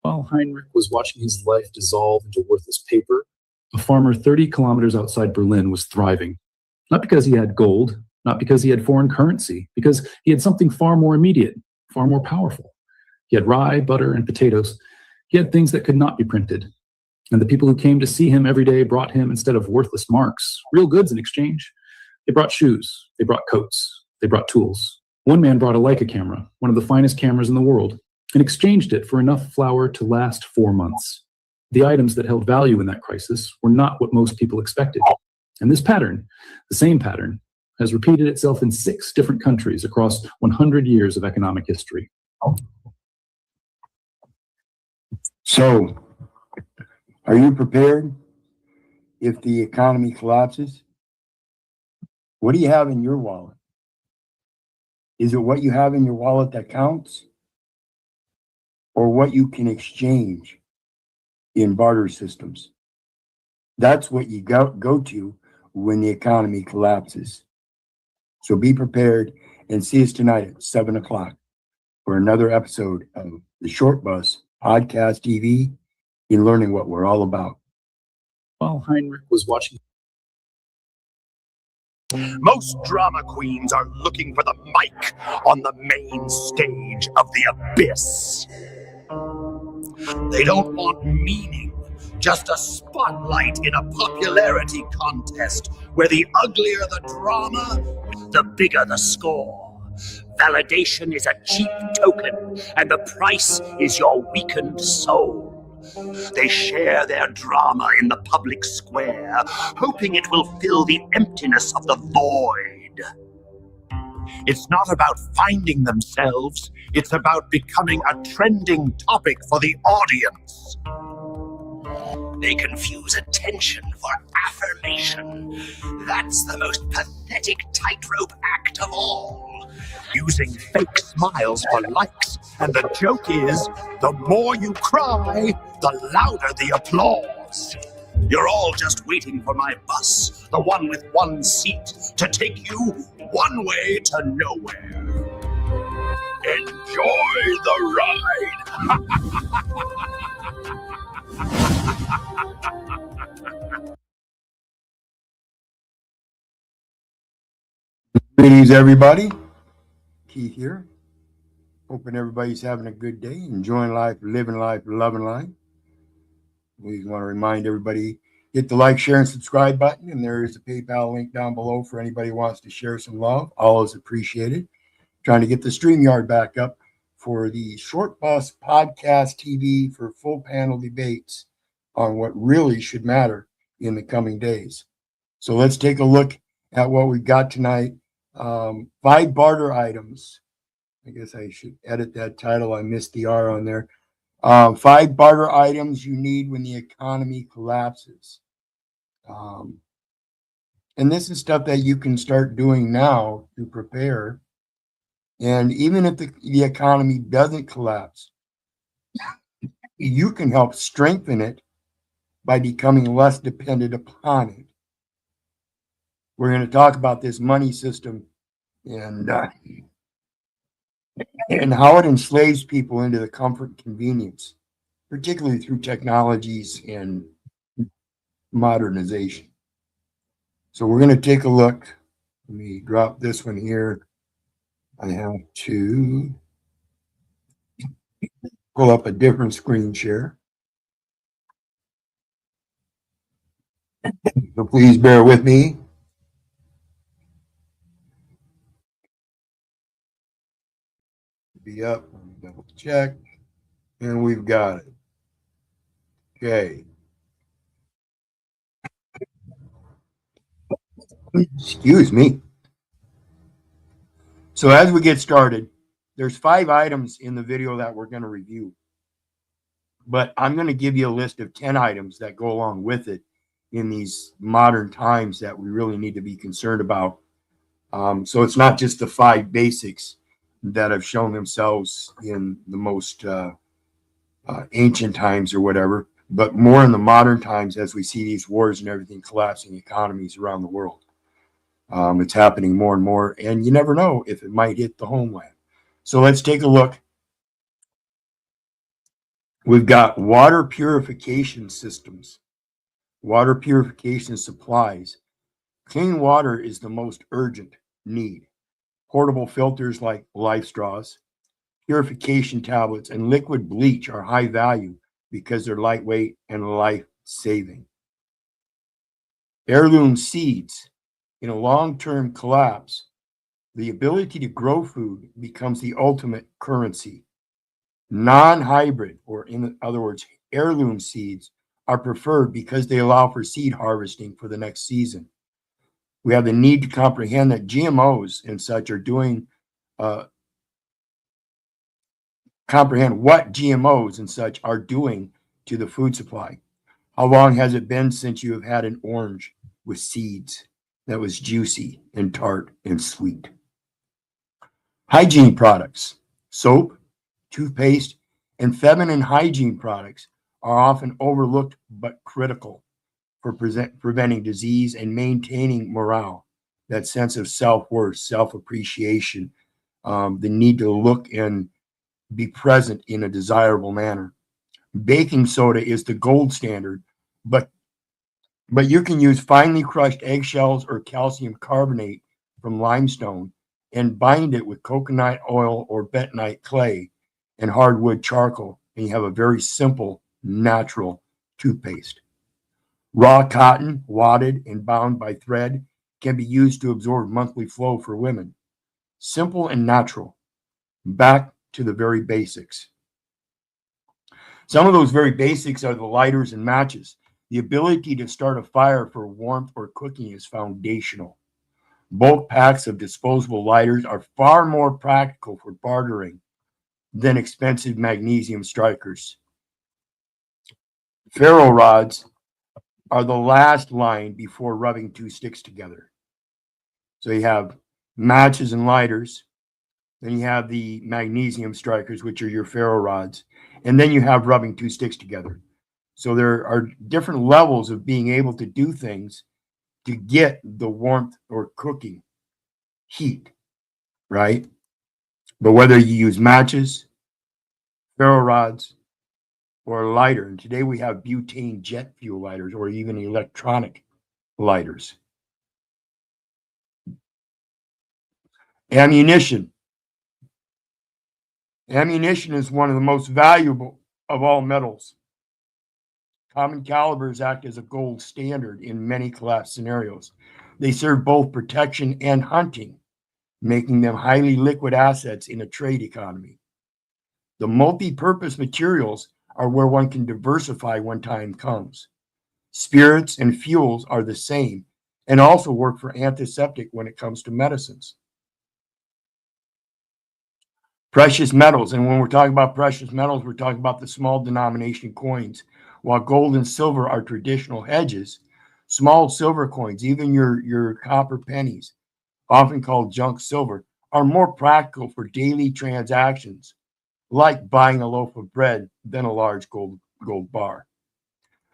While Heinrich was watching his life dissolve into worthless paper, a farmer 30 kilometers outside Berlin was thriving. Not because he had gold, not because he had foreign currency, because he had something far more immediate, far more powerful. He had rye, butter, and potatoes. He had things that could not be printed. And the people who came to see him every day brought him, instead of worthless marks, real goods in exchange. They brought shoes, they brought coats, they brought tools. One man brought a Leica camera, one of the finest cameras in the world, and exchanged it for enough flour to last 4 months. The items that held value in that crisis were not what most people expected. And this pattern, the same pattern, has repeated itself in 6 different countries across 100 years of economic history. So, are you prepared if the economy collapses? What do you have in your wallet? Is it what you have in your wallet that counts? Or what you can exchange in barter systems? That's what you go to when the economy collapses. So be prepared and see us tonight at 7 o'clock for another episode of the Short Bus Podcast TV in learning what we're all about. While Heinrich was watching. Most drama queens are looking for the mic on the main stage of the abyss. They don't want meaning, just a spotlight in a popularity contest where the uglier the drama, the bigger the score. Validation is a cheap token, and the price is your weakened soul. They share their drama in the public square, hoping it will fill the emptiness of the void. It's not about finding themselves, it's about becoming a trending topic for the audience. They confuse attention for affirmation. That's the most pathetic tightrope act of all. Using fake smiles for likes, and the joke is, the more you cry, the louder the applause. You're all just waiting for my bus, the one with one seat, to take you one way to nowhere. Enjoy the ride! Greetings, everybody. Keith here. Hoping everybody's having a good day, enjoying life, living life, loving life. We want to remind everybody, hit the like, share, and subscribe button, and there is a PayPal link down below for anybody who wants to share some love. All is appreciated. Trying to get the StreamYard back up for the Short Bus Podcast TV for full panel debates on what really should matter in the coming days. So let's take a look at what we've got tonight. 5 barter items. I guess I should edit that title. I missed the R on there. 5 barter items you need when the economy collapses. And this is stuff that you can start doing now to prepare. And even if the economy doesn't collapse, you can help strengthen it by becoming less dependent upon it. We're going to talk about this money system and how it enslaves people into the comfort and convenience, particularly through technologies and modernization. So we're going to take a look. Let me drop this one here. I have to pull up a different screen share. So please bear with me. Be up, double check, and we've got it. Okay. Excuse me. So as we get started, there's 5 items in the video that we're going to review, but I'm going to give you a list of 10 items that go along with it in these modern times that we really need to be concerned about. So it's not just the 5 basics that have shown themselves in the most ancient times or whatever, but more in the modern times as we see these wars and everything collapsing economies around the world. It's happening more and more, and you never know if it might hit the homeland. So let's take a look We've got water purification systems, water purification supplies. Clean water is the most urgent need. Portable filters like life straws, purification tablets, and liquid bleach are high value because they're lightweight and life-saving. Heirloom seeds. In a long-term collapse, the ability to grow food becomes the ultimate currency. Non-hybrid, or in other words, heirloom seeds, are preferred because they allow for seed harvesting for the next season. We have the need to comprehend that GMOs and such are doing, comprehend what GMOs and such are doing to the food supply. How long has it been since you have had an orange with seeds that was juicy and tart and sweet? Hygiene products, soap, toothpaste, and feminine hygiene products are often overlooked but critical for preventing disease and maintaining morale, that sense of self-worth, self-appreciation, the need to look and be present in a desirable manner. Baking soda is the gold standard, but you can use finely crushed eggshells or calcium carbonate from limestone and bind it with coconut oil or bentonite clay and hardwood charcoal, and you have a very simple, natural toothpaste. Raw cotton, wadded and bound by thread, can be used to absorb monthly flow for women. Simple and natural. Back to the very basics. Some of those very basics are the lighters and matches. The ability to start a fire for warmth or cooking is foundational. Bulk packs of disposable lighters are far more practical for bartering than expensive magnesium strikers. Ferro rods are the last line before rubbing two sticks together. So you have matches and lighters, then you have the magnesium strikers, which are your ferro rods, and then you have rubbing two sticks together. So there are different levels of being able to do things to get the warmth or cooking heat, right? But whether you use matches, ferro rods, or a lighter, and today we have butane jet fuel lighters or even electronic lighters. Ammunition. Ammunition is one of the most valuable of all metals. Common calibers act as a gold standard in many collapse scenarios. They serve both protection and hunting, making them highly liquid assets in a trade economy. The multi-purpose materials are where one can diversify when time comes. Spirits and fuels are the same and also work for antiseptic when it comes to medicines. Precious metals, and when we're talking about precious metals, we're talking about the small denomination coins. While gold and silver are traditional hedges, small silver coins, even your copper pennies, often called junk silver, are more practical for daily transactions, like buying a loaf of bread than a large gold bar.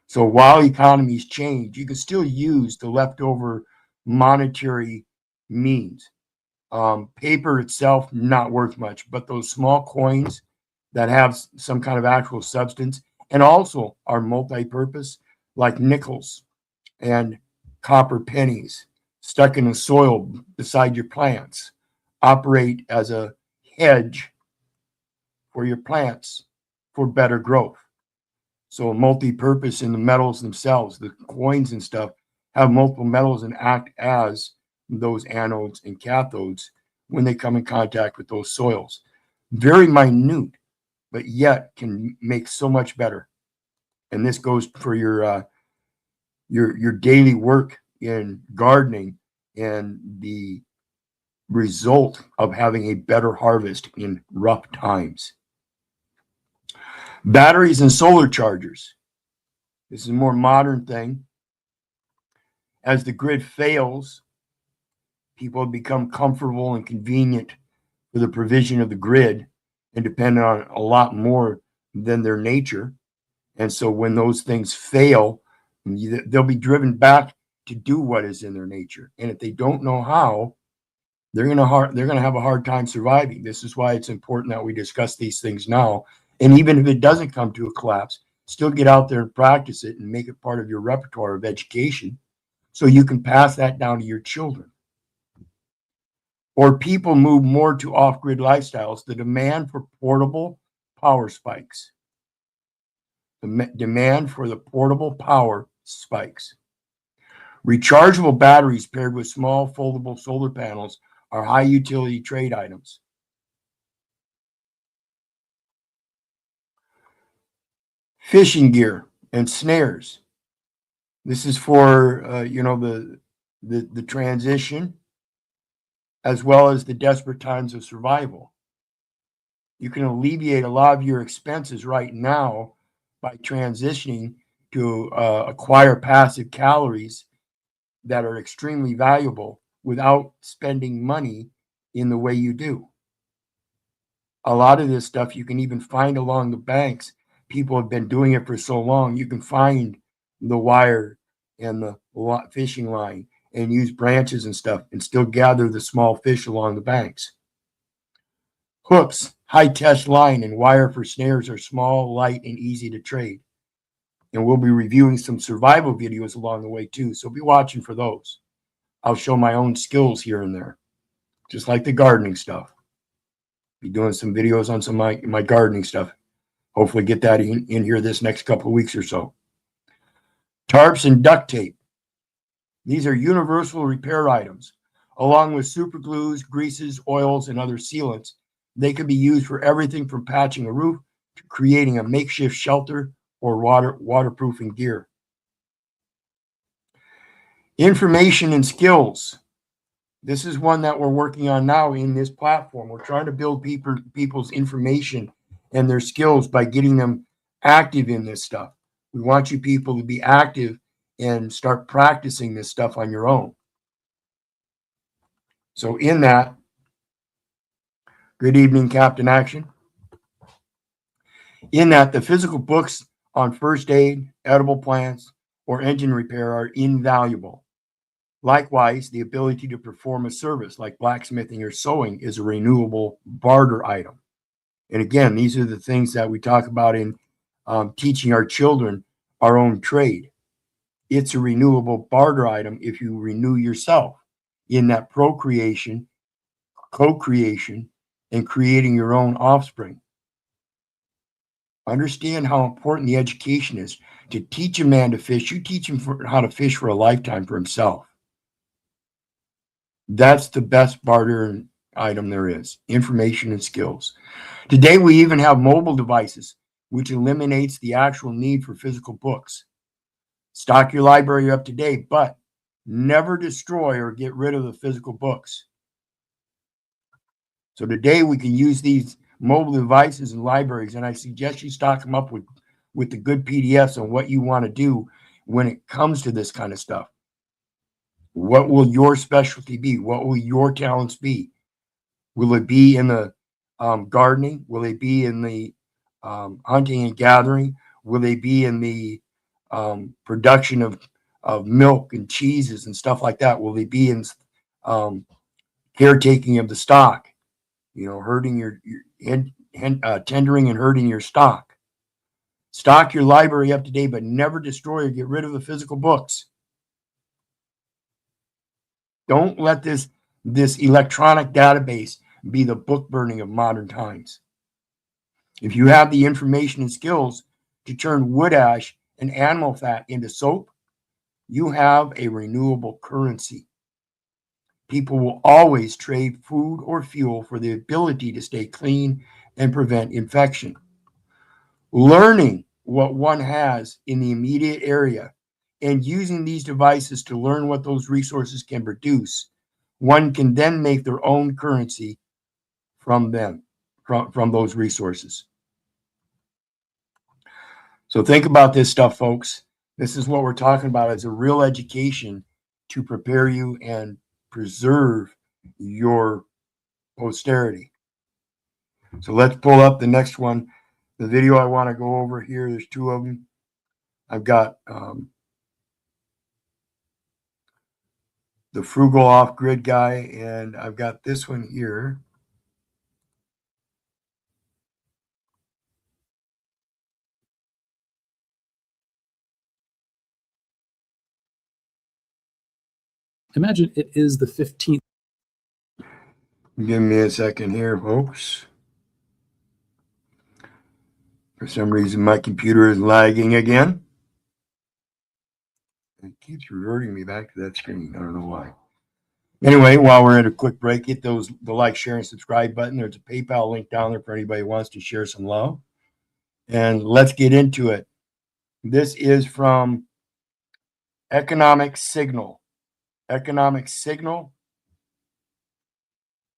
So while economies change, you can still use the leftover monetary means. Paper itself, not worth much, but those small coins that have some kind of actual substance and also are multi-purpose, like nickels and copper pennies stuck in the soil beside your plants, operate as a hedge for your plants for better growth. So multi-purpose in the metals themselves, the coins and stuff have multiple metals and act as those anodes and cathodes when they come in contact with those soils. Very minute, but yet can make so much better. And this goes for your daily work in gardening and the result of having a better harvest in rough times. Batteries and solar chargers. This is a more modern thing. As the grid fails, people have become comfortable and convenient for the provision of the grid and dependent on a lot more than their nature. And so when those things fail, they'll be driven back to do what is in their nature. And if they don't know how, they're going to have a hard time surviving. This is why it's important that we discuss these things now And even if it doesn't come to a collapse, still get out there and practice it and make it part of your repertoire of education so you can pass that down to your children. Or people move more to off-grid lifestyles, the demand for portable power spikes. The demand for the portable power spikes. Rechargeable batteries paired with small foldable solar panels are high utility trade items. Fishing gear and snares. This is for the transition as well as the desperate times of survival. You can alleviate a lot of your expenses right now by transitioning to acquire passive calories that are extremely valuable without spending money in the way you do. A lot of this stuff you can even find along the banks. People have been doing it for so long. You can find the wire and the fishing line and use branches and stuff and still gather the small fish along the banks. Hooks, high-test line, and wire for snares are small, light, and easy to trade. And we'll be reviewing some survival videos along the way too, so be watching for those. I'll show my own skills here and there, just like the gardening stuff. Be doing some videos on some of my gardening stuff. Hopefully get that in here this next couple of weeks or so. Tarps and duct tape. These are universal repair items. Along with super glues, greases, oils, and other sealants, they can be used for everything from patching a roof to creating a makeshift shelter or waterproofing gear. Information and skills. This is one that we're working on now in this platform. We're trying to build people's information and their skills by getting them active in this stuff. We want you people to be active and start practicing this stuff on your own. So in that, good evening, Captain Action. In that, the physical books on first aid, edible plants, or engine repair are invaluable. Likewise, the ability to perform a service like blacksmithing or sewing is a renewable barter item. And again, these are the things that we talk about in teaching our children our own trade. It's a renewable barter item if you renew yourself in that procreation, co-creation, and creating your own offspring. Understand how important the education is. To teach a man to fish, you teach him how to fish for a lifetime for himself. That's the best barter item there is, information and skills. Today, we even have mobile devices, which eliminates the actual need for physical books. Stock your library up to date, but never destroy or get rid of the physical books. So today, we can use these mobile devices and libraries, and I suggest you stock them up with the good PDFs on what you want to do when it comes to this kind of stuff. What will your specialty be? What will your talents be? Will it be in the gardening? Will it be in the hunting and gathering? Will they be in the production of milk and cheeses and stuff like that? Will they be in caretaking of the stock? You know, herding tendering and herding your stock. Stock your library up to date, but never destroy or get rid of the physical books. Don't let this electronic database be the book burning of modern times. If you have the information and skills to turn wood ash and animal fat into soap, you have a renewable currency. People will always trade food or fuel for the ability to stay clean and prevent infection. Learning what one has in the immediate area and using these devices to learn what those resources can produce, one can then make their own currency from them, from those resources. So think about this stuff, folks. This is what we're talking about as a real education to prepare you and preserve your posterity. So let's pull up the next one. The video I want to go over here, there's two of them. I've got the Frugal Off Grid guy, and I've got this one here. Imagine it is the 15th. Give me a second here, folks. For some reason, my computer is lagging again. It keeps reverting me back to that screen. I don't know why. Anyway, while we're at a quick break, hit the like, share, and subscribe button. There's a PayPal link down there for anybody who wants to share some love. And let's get into it. This is from Economic Signal. Economic Signal.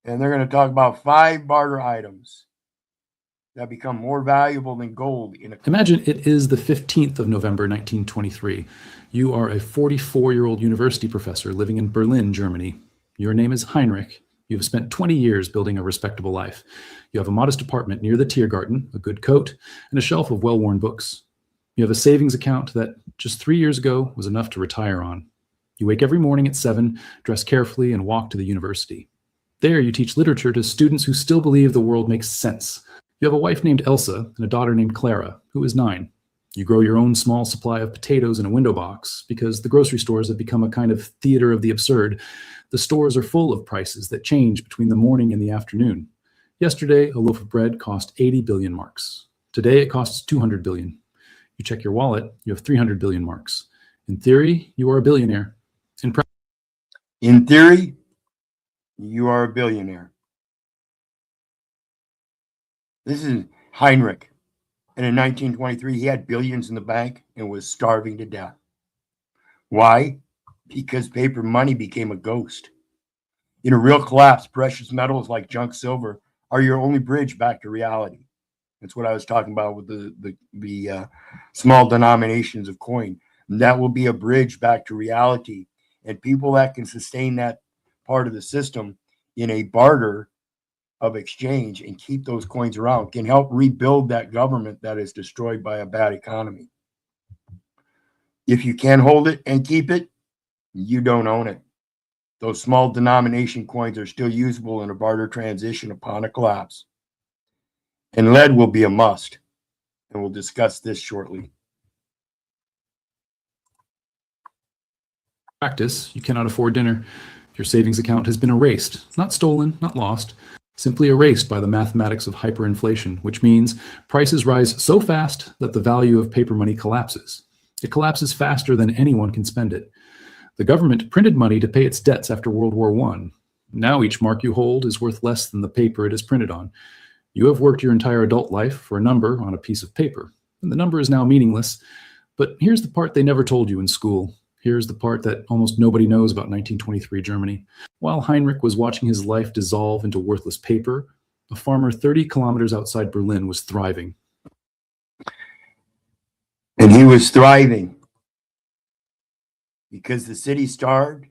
And they're going to talk about 5 barter items that become more valuable than gold in a. Imagine it is the 15th of November, 1923. You are a 44-year-old university professor living in Berlin, Germany. Your name is Heinrich. You have spent 20 years building a respectable life. You have a modest apartment near the Tiergarten, a good coat, and a shelf of well-worn books. You have a savings account that just 3 years ago was enough to retire on. You wake every morning at 7, dress carefully, and walk to the university. There you teach literature to students who still believe the world makes sense. You have a wife named Elsa and a daughter named Clara, who is 9. You grow your own small supply of potatoes in a window box because the grocery stores have become a kind of theater of the absurd. The stores are full of prices that change between the morning and the afternoon. Yesterday, a loaf of bread cost 80 billion marks. Today, it costs 200 billion. You check your wallet, you have 300 billion marks. In theory, you are a billionaire. In theory, you are a billionaire. This is Heinrich. And in 1923, he had billions in the bank and was starving to death. Why? Because paper money became a ghost. In a real collapse, precious metals like junk silver are your only bridge back to reality. That's what I was talking about with the small denominations of coin. And that will be a bridge back to reality. And people that can sustain that part of the system in a barter of exchange and keep those coins around can help rebuild that government that is destroyed by a bad economy. If you can hold it and keep it, you don't own it. Those small denomination coins are still usable in a barter transition upon a collapse. And lead will be a must. And we'll discuss this shortly. Practice, you cannot afford dinner. Your savings account has been erased, not stolen, not lost, simply erased by the mathematics of hyperinflation, which means prices rise so fast that the value of paper money collapses. It collapses faster than anyone can spend it. The government printed money to pay its debts after World War I. Now each mark you hold is worth less than the paper it is printed on. You have worked your entire adult life for a number on a piece of paper, and the number is now meaningless. But here's the part they never told you in school. Here's the part that almost nobody knows about 1923 Germany. While Heinrich was watching his life dissolve into worthless paper, a farmer 30 kilometers outside Berlin was thriving. And he was thriving because the city starved.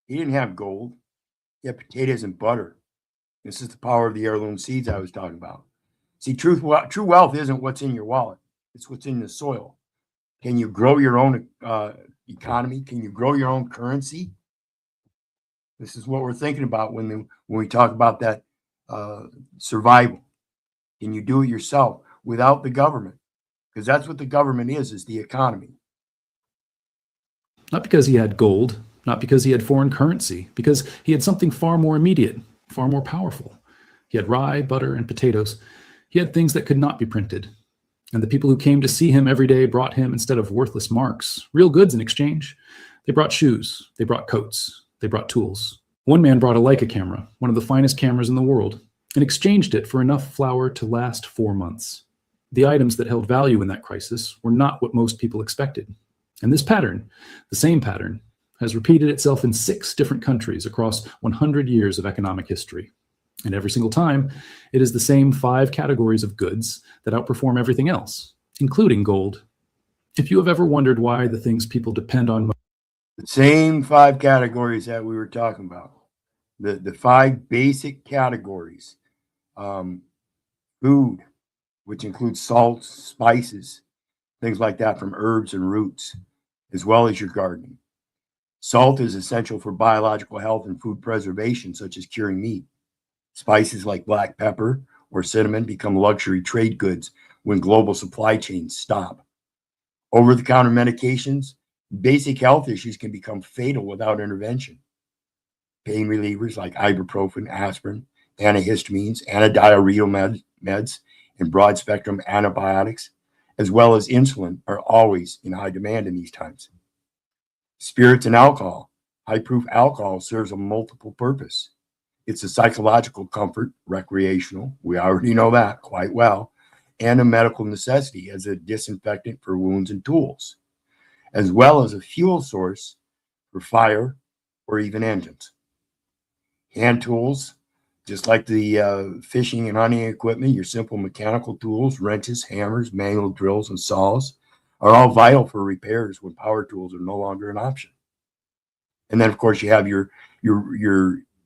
He didn't have gold. He had potatoes and butter. This is the power of the heirloom seeds I was talking about. See, true wealth isn't what's in your wallet. It's what's in the soil. Can you grow your own economy? Can you grow your own currency? This is what we're thinking about when we talk about that survival. Can you do it yourself without the government? Because that's what the government is the economy. Not because he had gold, not because he had foreign currency, because he had something far more immediate, far more powerful. He had rye, butter, and potatoes. He had things that could not be printed. And the people who came to see him every day brought him, instead of worthless marks, real goods in exchange. They brought shoes, they brought coats, they brought tools. One man brought a Leica camera, one of the finest cameras in the world, and exchanged it for enough flour to last 4 months. The items that held value in that crisis were not what most people expected. And this pattern, the same pattern, has repeated itself in 6 different countries across 100 years of economic history. And every single time, it is the same 5 categories of goods that outperform everything else, including gold. If you have ever wondered why the things people depend on most, the same 5 categories that we were talking about, the 5 basic categories, food, which includes salts, spices, things like that from herbs and roots, as well as your gardening. Salt is essential for biological health and food preservation, such as curing meat. Spices like black pepper or cinnamon become luxury trade goods when global supply chains stop. Over-the-counter medications Basic health issues can become fatal without intervention. Pain relievers like ibuprofen, aspirin, antihistamines, antidiarrheal meds, and broad-spectrum antibiotics, as well as insulin, are always in high demand in these times. Spirits and alcohol. High-proof alcohol serves a multiple purpose. It's a psychological comfort, recreational, we already know that quite well, and a medical necessity as a disinfectant for wounds and tools, as well as a fuel source for fire or even engines. Hand tools, just like the fishing and hunting equipment, your simple mechanical tools, wrenches, hammers, manual drills, and saws, are all vital for repairs when power tools are no longer an option. And then, of course, you have your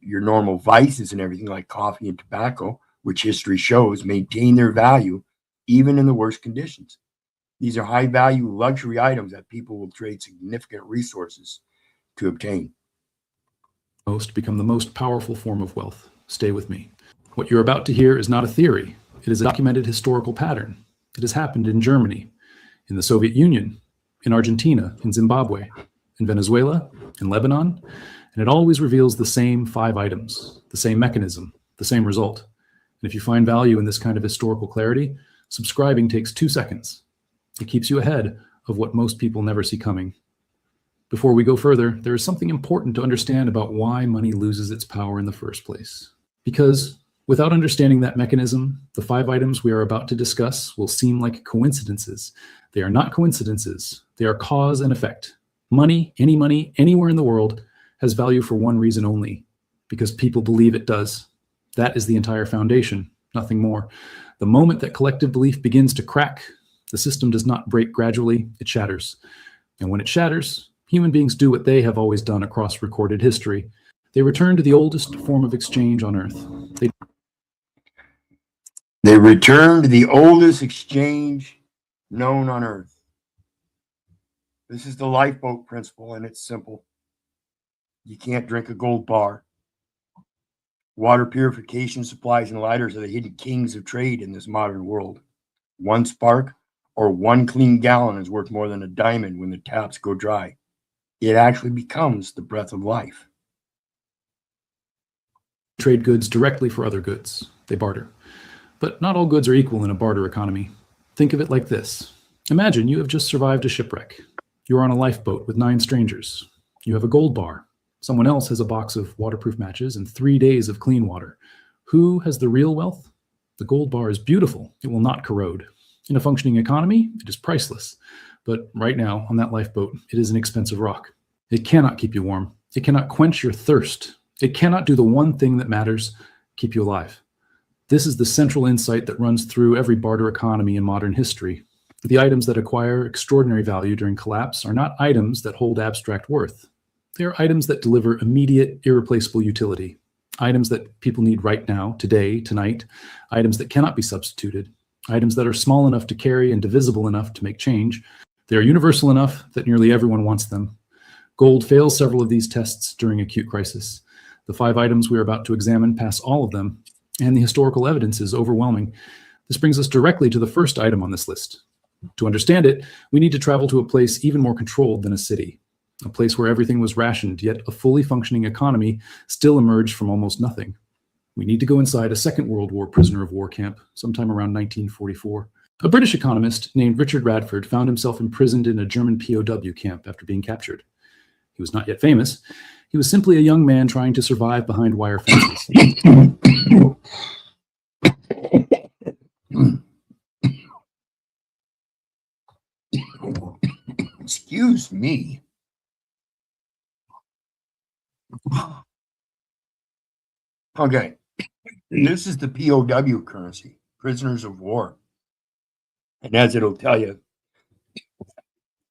normal vices and everything like coffee and tobacco, which history shows maintain their value even in the worst conditions. These are high-value luxury items that people will trade significant resources to obtain. Most become the most powerful form of wealth. Stay with me. What you're about to hear is not a theory. It is a documented historical pattern. It has happened in Germany, in the Soviet Union, in Argentina, in Zimbabwe, in Venezuela, in Lebanon, and it always reveals the same 5 items, the same mechanism, the same result. And if you find value in this kind of historical clarity, subscribing takes 2 seconds. It keeps you ahead of what most people never see coming. Before we go further, there is something important to understand about why money loses its power in the first place. Because without understanding that mechanism, the 5 items we are about to discuss will seem like coincidences. They are not coincidences. They are cause and effect. Money, anywhere in the world, has value for one reason only, because people believe it does. That is the entire foundation, nothing more. The moment that collective belief begins to crack, the system does not break gradually, it shatters. And when it shatters, human beings do what they have always done across recorded history. They return to the oldest form of exchange on Earth. They return to the oldest exchange known on Earth. This is the lifeboat principle, and it's simple. You can't drink a gold bar. Water purification supplies and lighters are the hidden kings of trade in this modern world. One spark or one clean gallon is worth more than a diamond when the taps go dry. It actually becomes the breath of life. Trade goods directly for other goods. They barter. But not all goods are equal in a barter economy. Think of it like this. Imagine you have just survived a shipwreck. You're on a lifeboat with 9 strangers. You have a gold bar. Someone else has a box of waterproof matches and 3 days of clean water. Who has the real wealth? The gold bar is beautiful. It will not corrode. In a functioning economy, it is priceless. But right now, on that lifeboat, it is an expensive rock. It cannot keep you warm. It cannot quench your thirst. It cannot do the one thing that matters, keep you alive. This is the central insight that runs through every barter economy in modern history. The items that acquire extraordinary value during collapse are not items that hold abstract worth. They are items that deliver immediate, irreplaceable utility. Items that people need right now, today, tonight. Items that cannot be substituted. Items that are small enough to carry and divisible enough to make change. They are universal enough that nearly everyone wants them. Gold fails several of these tests during acute crisis. The 5 items we are about to examine pass all of them, and the historical evidence is overwhelming. This brings us directly to the first item on this list. To understand it, we need to travel to a place even more controlled than a city, a place where everything was rationed, yet a fully functioning economy still emerged from almost nothing. We need to go inside a Second World War prisoner of war camp sometime around 1944. A British economist named Richard Radford found himself imprisoned in a German POW camp after being captured. He was not yet famous. He was simply a young man trying to survive behind wire fences. Excuse me. Okay, this is the POW currency, prisoners of war. And as it'll tell you,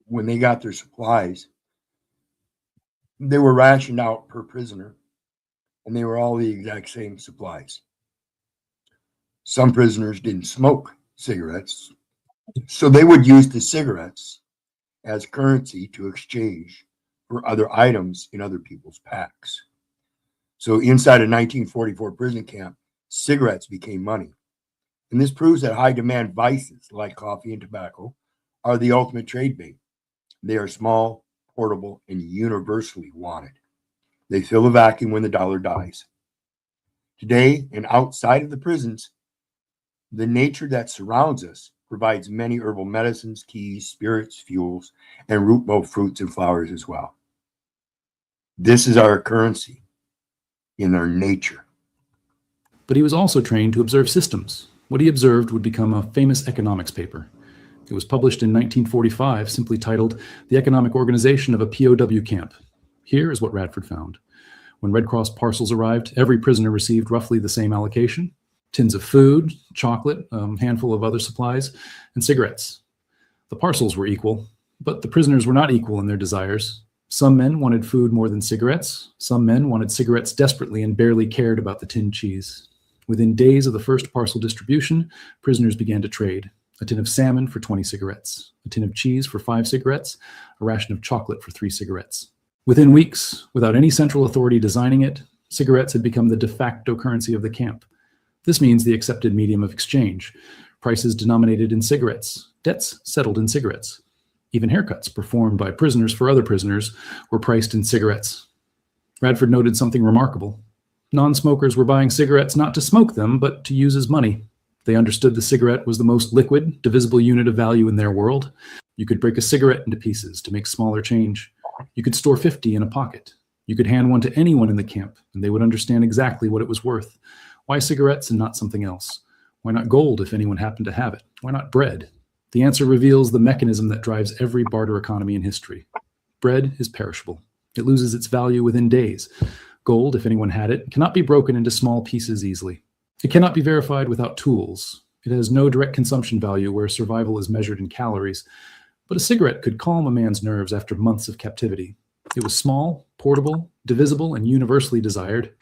when they got their supplies, they were rationed out per prisoner, and they were all the exact same supplies. Some prisoners didn't smoke cigarettes, so they would use the cigarettes as currency to exchange for other items in other people's packs. So inside a 1944 prison camp, cigarettes became money. And this proves that high demand vices like coffee and tobacco are the ultimate trade bait. They are small, portable, and universally wanted. They fill a vacuum when the dollar dies. Today, and outside of the prisons, the nature that surrounds us provides many herbal medicines, teas, spirits, fuels, and root bowl fruits and flowers as well. This is our currency in our nature. But he was also trained to observe systems. What he observed would become a famous economics paper. It was published in 1945, simply titled The Economic Organization of a POW Camp. Here is what Radford found. When Red Cross parcels arrived, every prisoner received roughly the same allocation: tins of food, chocolate, a handful of other supplies, and cigarettes. The parcels were equal, but the prisoners were not equal in their desires. Some men wanted food more than cigarettes. Some men wanted cigarettes desperately and barely cared about the tinned cheese. Within days of the first parcel distribution, prisoners began to trade: a tin of salmon for 20 cigarettes, a tin of cheese for 5 cigarettes, a ration of chocolate for 3 cigarettes. Within weeks, without any central authority designing it, cigarettes had become the de facto currency of the camp. This means the accepted medium of exchange: prices denominated in cigarettes, debts settled in cigarettes. Even haircuts performed by prisoners for other prisoners were priced in cigarettes. Radford noted something remarkable. Non-smokers were buying cigarettes not to smoke them, but to use as money. They understood the cigarette was the most liquid, divisible unit of value in their world. You could break a cigarette into pieces to make smaller change. You could store 50 in a pocket. You could hand one to anyone in the camp, and they would understand exactly what it was worth. Why cigarettes and not something else? Why not gold if anyone happened to have it? Why not bread? The answer reveals the mechanism that drives every barter economy in history. Bread is perishable. It loses its value within days. Gold, if anyone had it, cannot be broken into small pieces easily. It cannot be verified without tools. It has no direct consumption value where survival is measured in calories. But a cigarette could calm a man's nerves after months of captivity. It was small, portable, divisible, and universally desired.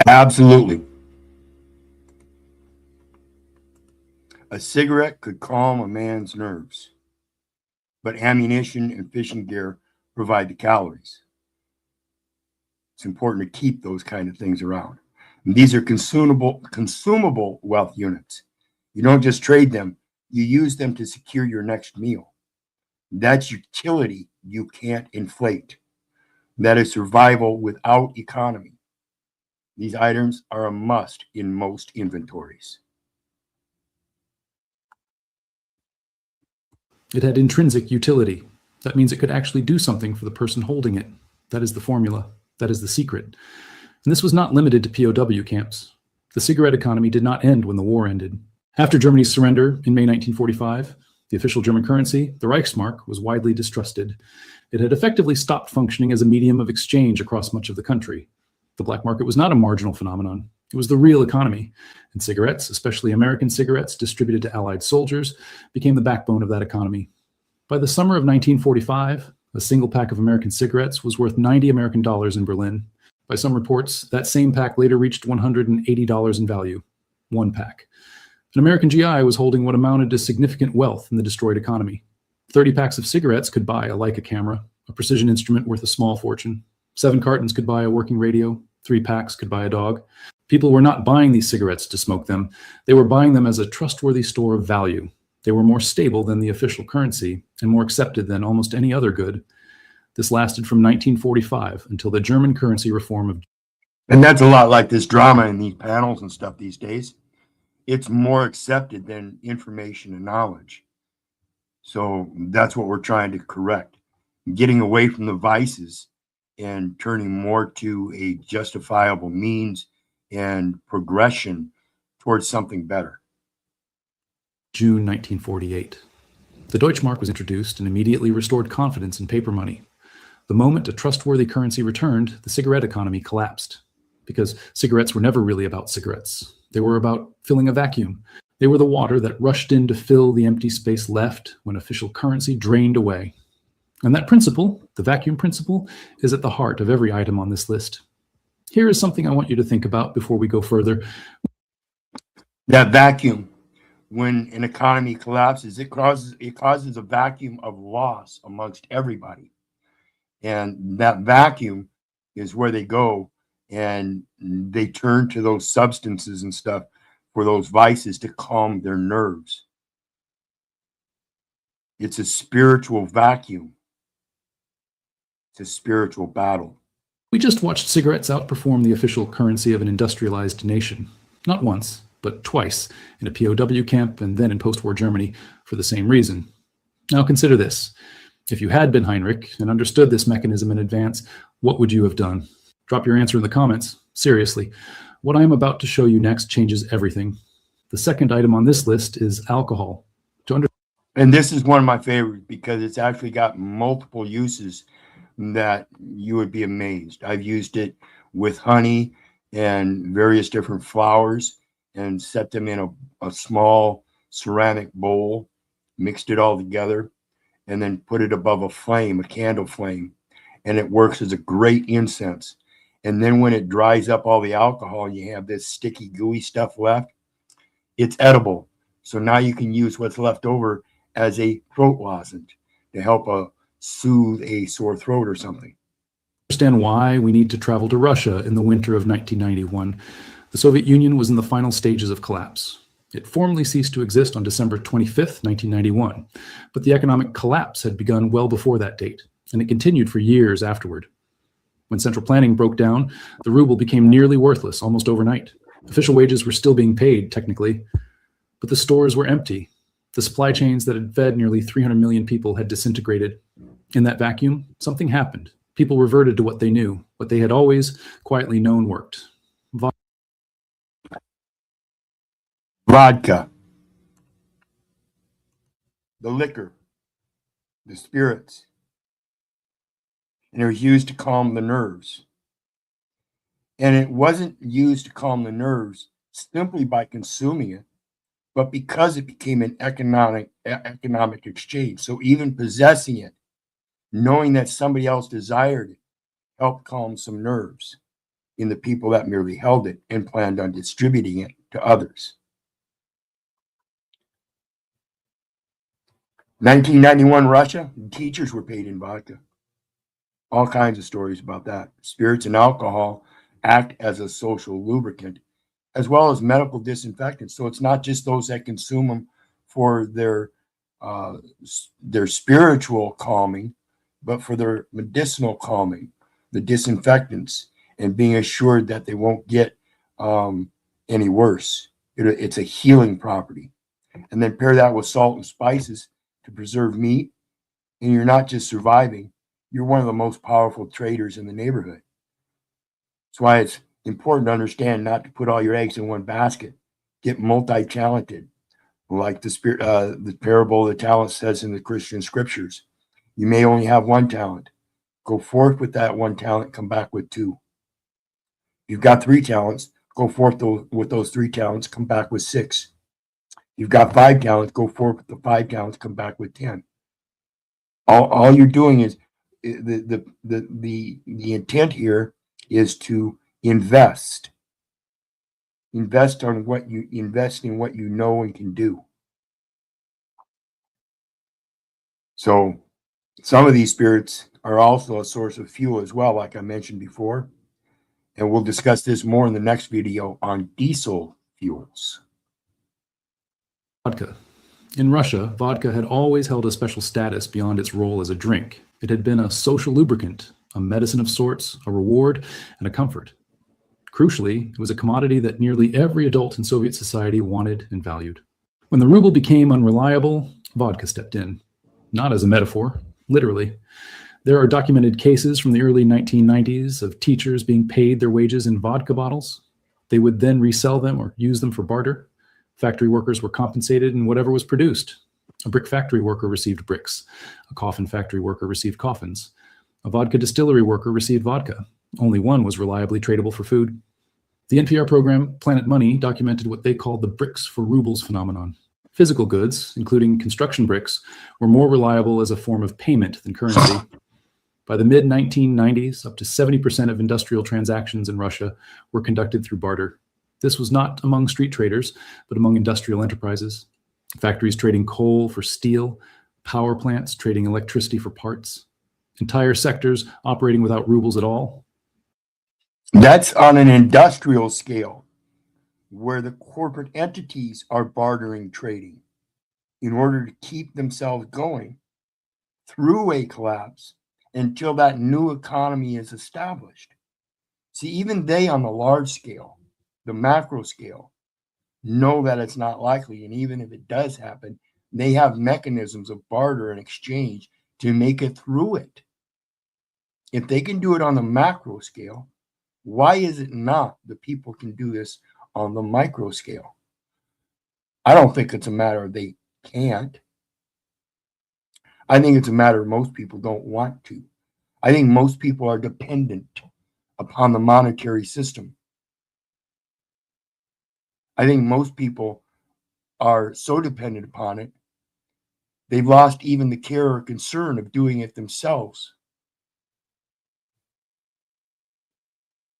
Absolutely. A cigarette could calm a man's nerves, but ammunition and fishing gear provide the calories. It's important to keep those kind of things around. And these are consumable wealth units. You don't just trade them, you use them to secure your next meal. That's utility you can't inflate. That is survival without economy. These items are a must in most inventories. It had intrinsic utility. That means it could actually do something for the person holding it. That is the formula. That is the secret. And this was not limited to POW camps. The cigarette economy did not end when the war ended. After Germany's surrender in May 1945, the official German currency, the Reichsmark, was widely distrusted. It had effectively stopped functioning as a medium of exchange across much of the country. The black market was not a marginal phenomenon. It was the real economy, and cigarettes, especially American cigarettes distributed to Allied soldiers, became the backbone of that economy. By the summer of 1945, a single pack of American cigarettes was worth $90 American in Berlin. By some reports, that same pack later reached $180 in value. One pack. An American GI was holding what amounted to significant wealth in the destroyed economy. 30 packs of cigarettes could buy a Leica camera, a precision instrument worth a small fortune. 7 cartons could buy a working radio. 3 packs could buy a dog. People were not buying these cigarettes to smoke them. They were buying them as a trustworthy store of value. They were more stable than the official currency and more accepted than almost any other good. This lasted from 1945 until the German currency reform of... And that's a lot like this drama in these panels and stuff these days. It's more accepted than information and knowledge. So that's what we're trying to correct. Getting away from the vices and turning more to a justifiable means and progression towards something better. June 1948. The Deutschmark was introduced and immediately restored confidence in paper money. The moment a trustworthy currency returned, the cigarette economy collapsed. Because cigarettes were never really about cigarettes. They were about filling a vacuum. They were the water that rushed in to fill the empty space left when official currency drained away. And that principle, the vacuum principle, is at the heart of every item on this list. Here is something I want you to think about before we go further. That vacuum, when an economy collapses, it causes a vacuum of loss amongst everybody. And that vacuum is where they go and they turn to those substances and stuff for those vices to calm their nerves. It's a spiritual vacuum. It's a spiritual battle. We just watched cigarettes outperform the official currency of an industrialized nation. Not once, but twice, in a POW camp and then in post-war Germany, for the same reason. Now consider this. If you had been Heinrich and understood this mechanism in advance, what would you have done? Drop your answer in the comments. Seriously, what I am about to show you next changes everything. The second item on this list is alcohol. And this is one of my favorites because it's actually got multiple uses that you would be amazed. I've used it with honey and various different flowers and set them in a small ceramic bowl, mixed it all together, and then put it above a flame, a candle flame, and it works as a great incense. And then when it dries up all the alcohol, you have this sticky, gooey stuff left. It's edible. So now you can use what's left over as a throat lozenge to help soothe a sore throat or something. Understand why we need to travel to Russia in the winter of 1991. The Soviet Union was in the final stages of collapse. It formally ceased to exist on December 25th, 1991, but the economic collapse had begun well before that date, and it continued for years afterward. When central planning broke down, the ruble became nearly worthless almost overnight. Official wages were still being paid, technically, but the stores were empty. The supply chains that had fed nearly 300 million people had disintegrated. In that vacuum, something happened. People reverted to what they knew, what they had always quietly known worked. Vodka, the liquor, the spirits, and it was used to calm the nerves. And it wasn't used to calm the nerves simply by consuming it, but because it became an economic exchange. So even possessing it, knowing that somebody else desired it, helped calm some nerves in the people that merely held it and planned on distributing it to others. 1991 Russia, teachers were paid in vodka. All kinds of stories about that. Spirits and alcohol act as a social lubricant as well as medical disinfectants. So it's not just those that consume them for their spiritual calming, but for their medicinal calming, the disinfectants, and being assured that they won't get any worse. It's a healing property. And then pair that with salt and spices to preserve meat, and you're not just surviving, you're one of the most powerful traders in the neighborhood. That's why it's important to understand not to put all your eggs in one basket. Get multi-talented, like the parable of the talents says in the Christian scriptures. You may only have one talent. Go forth with that one talent, come back with two. You've got 3 talents, go forth with those 3 talents, come back with 6. You've got 5 talents, go forth with the 5 talents, come back with 10. All you're doing is the intent here is to invest on what you invest in, what you know and can do. So some of these spirits are also a source of fuel as well, like I mentioned before, and we'll discuss this more in the next video on diesel fuels. Vodka. In Russia, vodka had always held a special status beyond its role as a drink. It had been a social lubricant, a medicine of sorts, a reward, and a comfort. Crucially, it was a commodity that nearly every adult in Soviet society wanted and valued. When the ruble became unreliable, vodka stepped in. Not as a metaphor, literally. There are documented cases from the early 1990s of teachers being paid their wages in vodka bottles. They would then resell them or use them for barter. Factory workers were compensated in whatever was produced. A brick factory worker received bricks. A coffin factory worker received coffins. A vodka distillery worker received vodka. Only one was reliably tradable for food. The NPR program Planet Money documented what they called the bricks for rubles phenomenon. Physical goods, including construction bricks, were more reliable as a form of payment than currency. By the mid-1990s, up to 70% of industrial transactions in Russia were conducted through barter. This was not among street traders, but among industrial enterprises. Factories trading coal for steel, power plants trading electricity for parts, entire sectors operating without rubles at all. That's on an industrial scale, where the corporate entities are bartering trading in order to keep themselves going through a collapse until that new economy is established. See, even they on the large scale, the macro scale, know that it's not likely. And even if it does happen, they have mechanisms of barter and exchange to make it through it. If they can do it on the macro scale, why is it not the people can do this on the micro scale? I don't think it's a matter of they can't. I think it's a matter of most people don't want to. I think most people are dependent upon the monetary system. I think most people are so dependent upon it, they've lost even the care or concern of doing it themselves.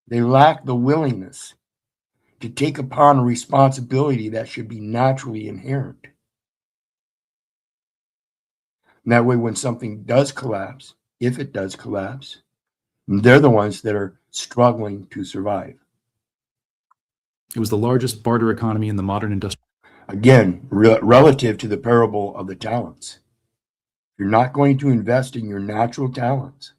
They lack the willingness to take upon a responsibility that should be naturally inherent. And that way, when something does collapse, if it does collapse, they're the ones that are struggling to survive. It was the largest barter economy in the modern industrial. Again, relative to the parable of the talents. You're not going to invest in your natural talents,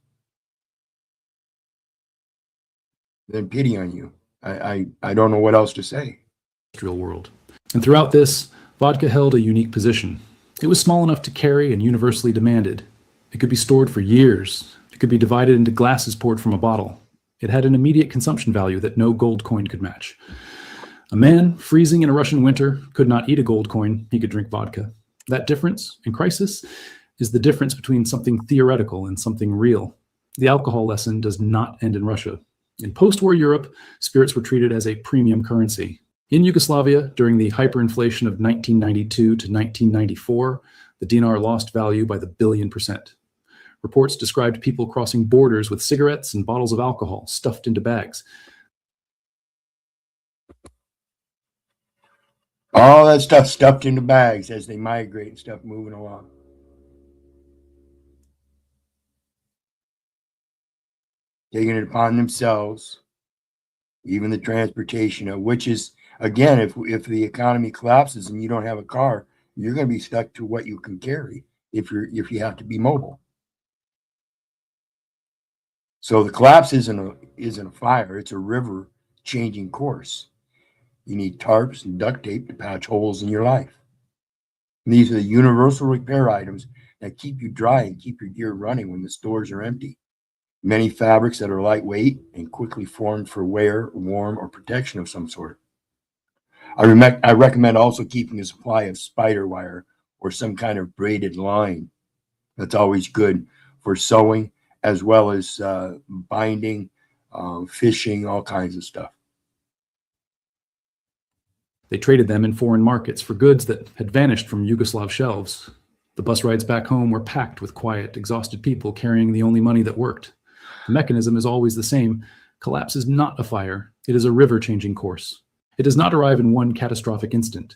then pity on you. I don't know what else to say. World. And throughout this, vodka held a unique position. It was small enough to carry and universally demanded. It could be stored for years. It could be divided into glasses poured from a bottle. It had an immediate consumption value that no gold coin could match. A man freezing in a Russian winter could not eat a gold coin. He could drink vodka. That difference in crisis is the difference between something theoretical and something real. The alcohol lesson does not end in Russia. In post-war Europe, spirits were treated as a premium currency. In Yugoslavia, during the hyperinflation of 1992 to 1994, the dinar lost value by the billion%. Reports described people crossing borders with cigarettes and bottles of alcohol stuffed into bags. All that stuff stuffed into bags as they migrate and stuff moving along. Taking it upon themselves, even the transportation of which is, again, if the economy collapses and you don't have a car, you're going to be stuck to what you can carry if you have to be mobile. So the collapse isn't a fire, it's a river changing course. You need tarps and duct tape to patch holes in your life. And these are the universal repair items that keep you dry and keep your gear running when the stores are empty. Many fabrics that are lightweight and quickly formed for wear, warm, or protection of some sort. I recommend also keeping a supply of spider wire or some kind of braided line. That's always good for sewing as well as binding, fishing, all kinds of stuff. They traded them in foreign markets for goods that had vanished from Yugoslav shelves. The bus rides back home were packed with quiet, exhausted people carrying the only money that worked. The mechanism is always the same. Collapse is not a fire. It is a river changing course. It does not arrive in one catastrophic instant.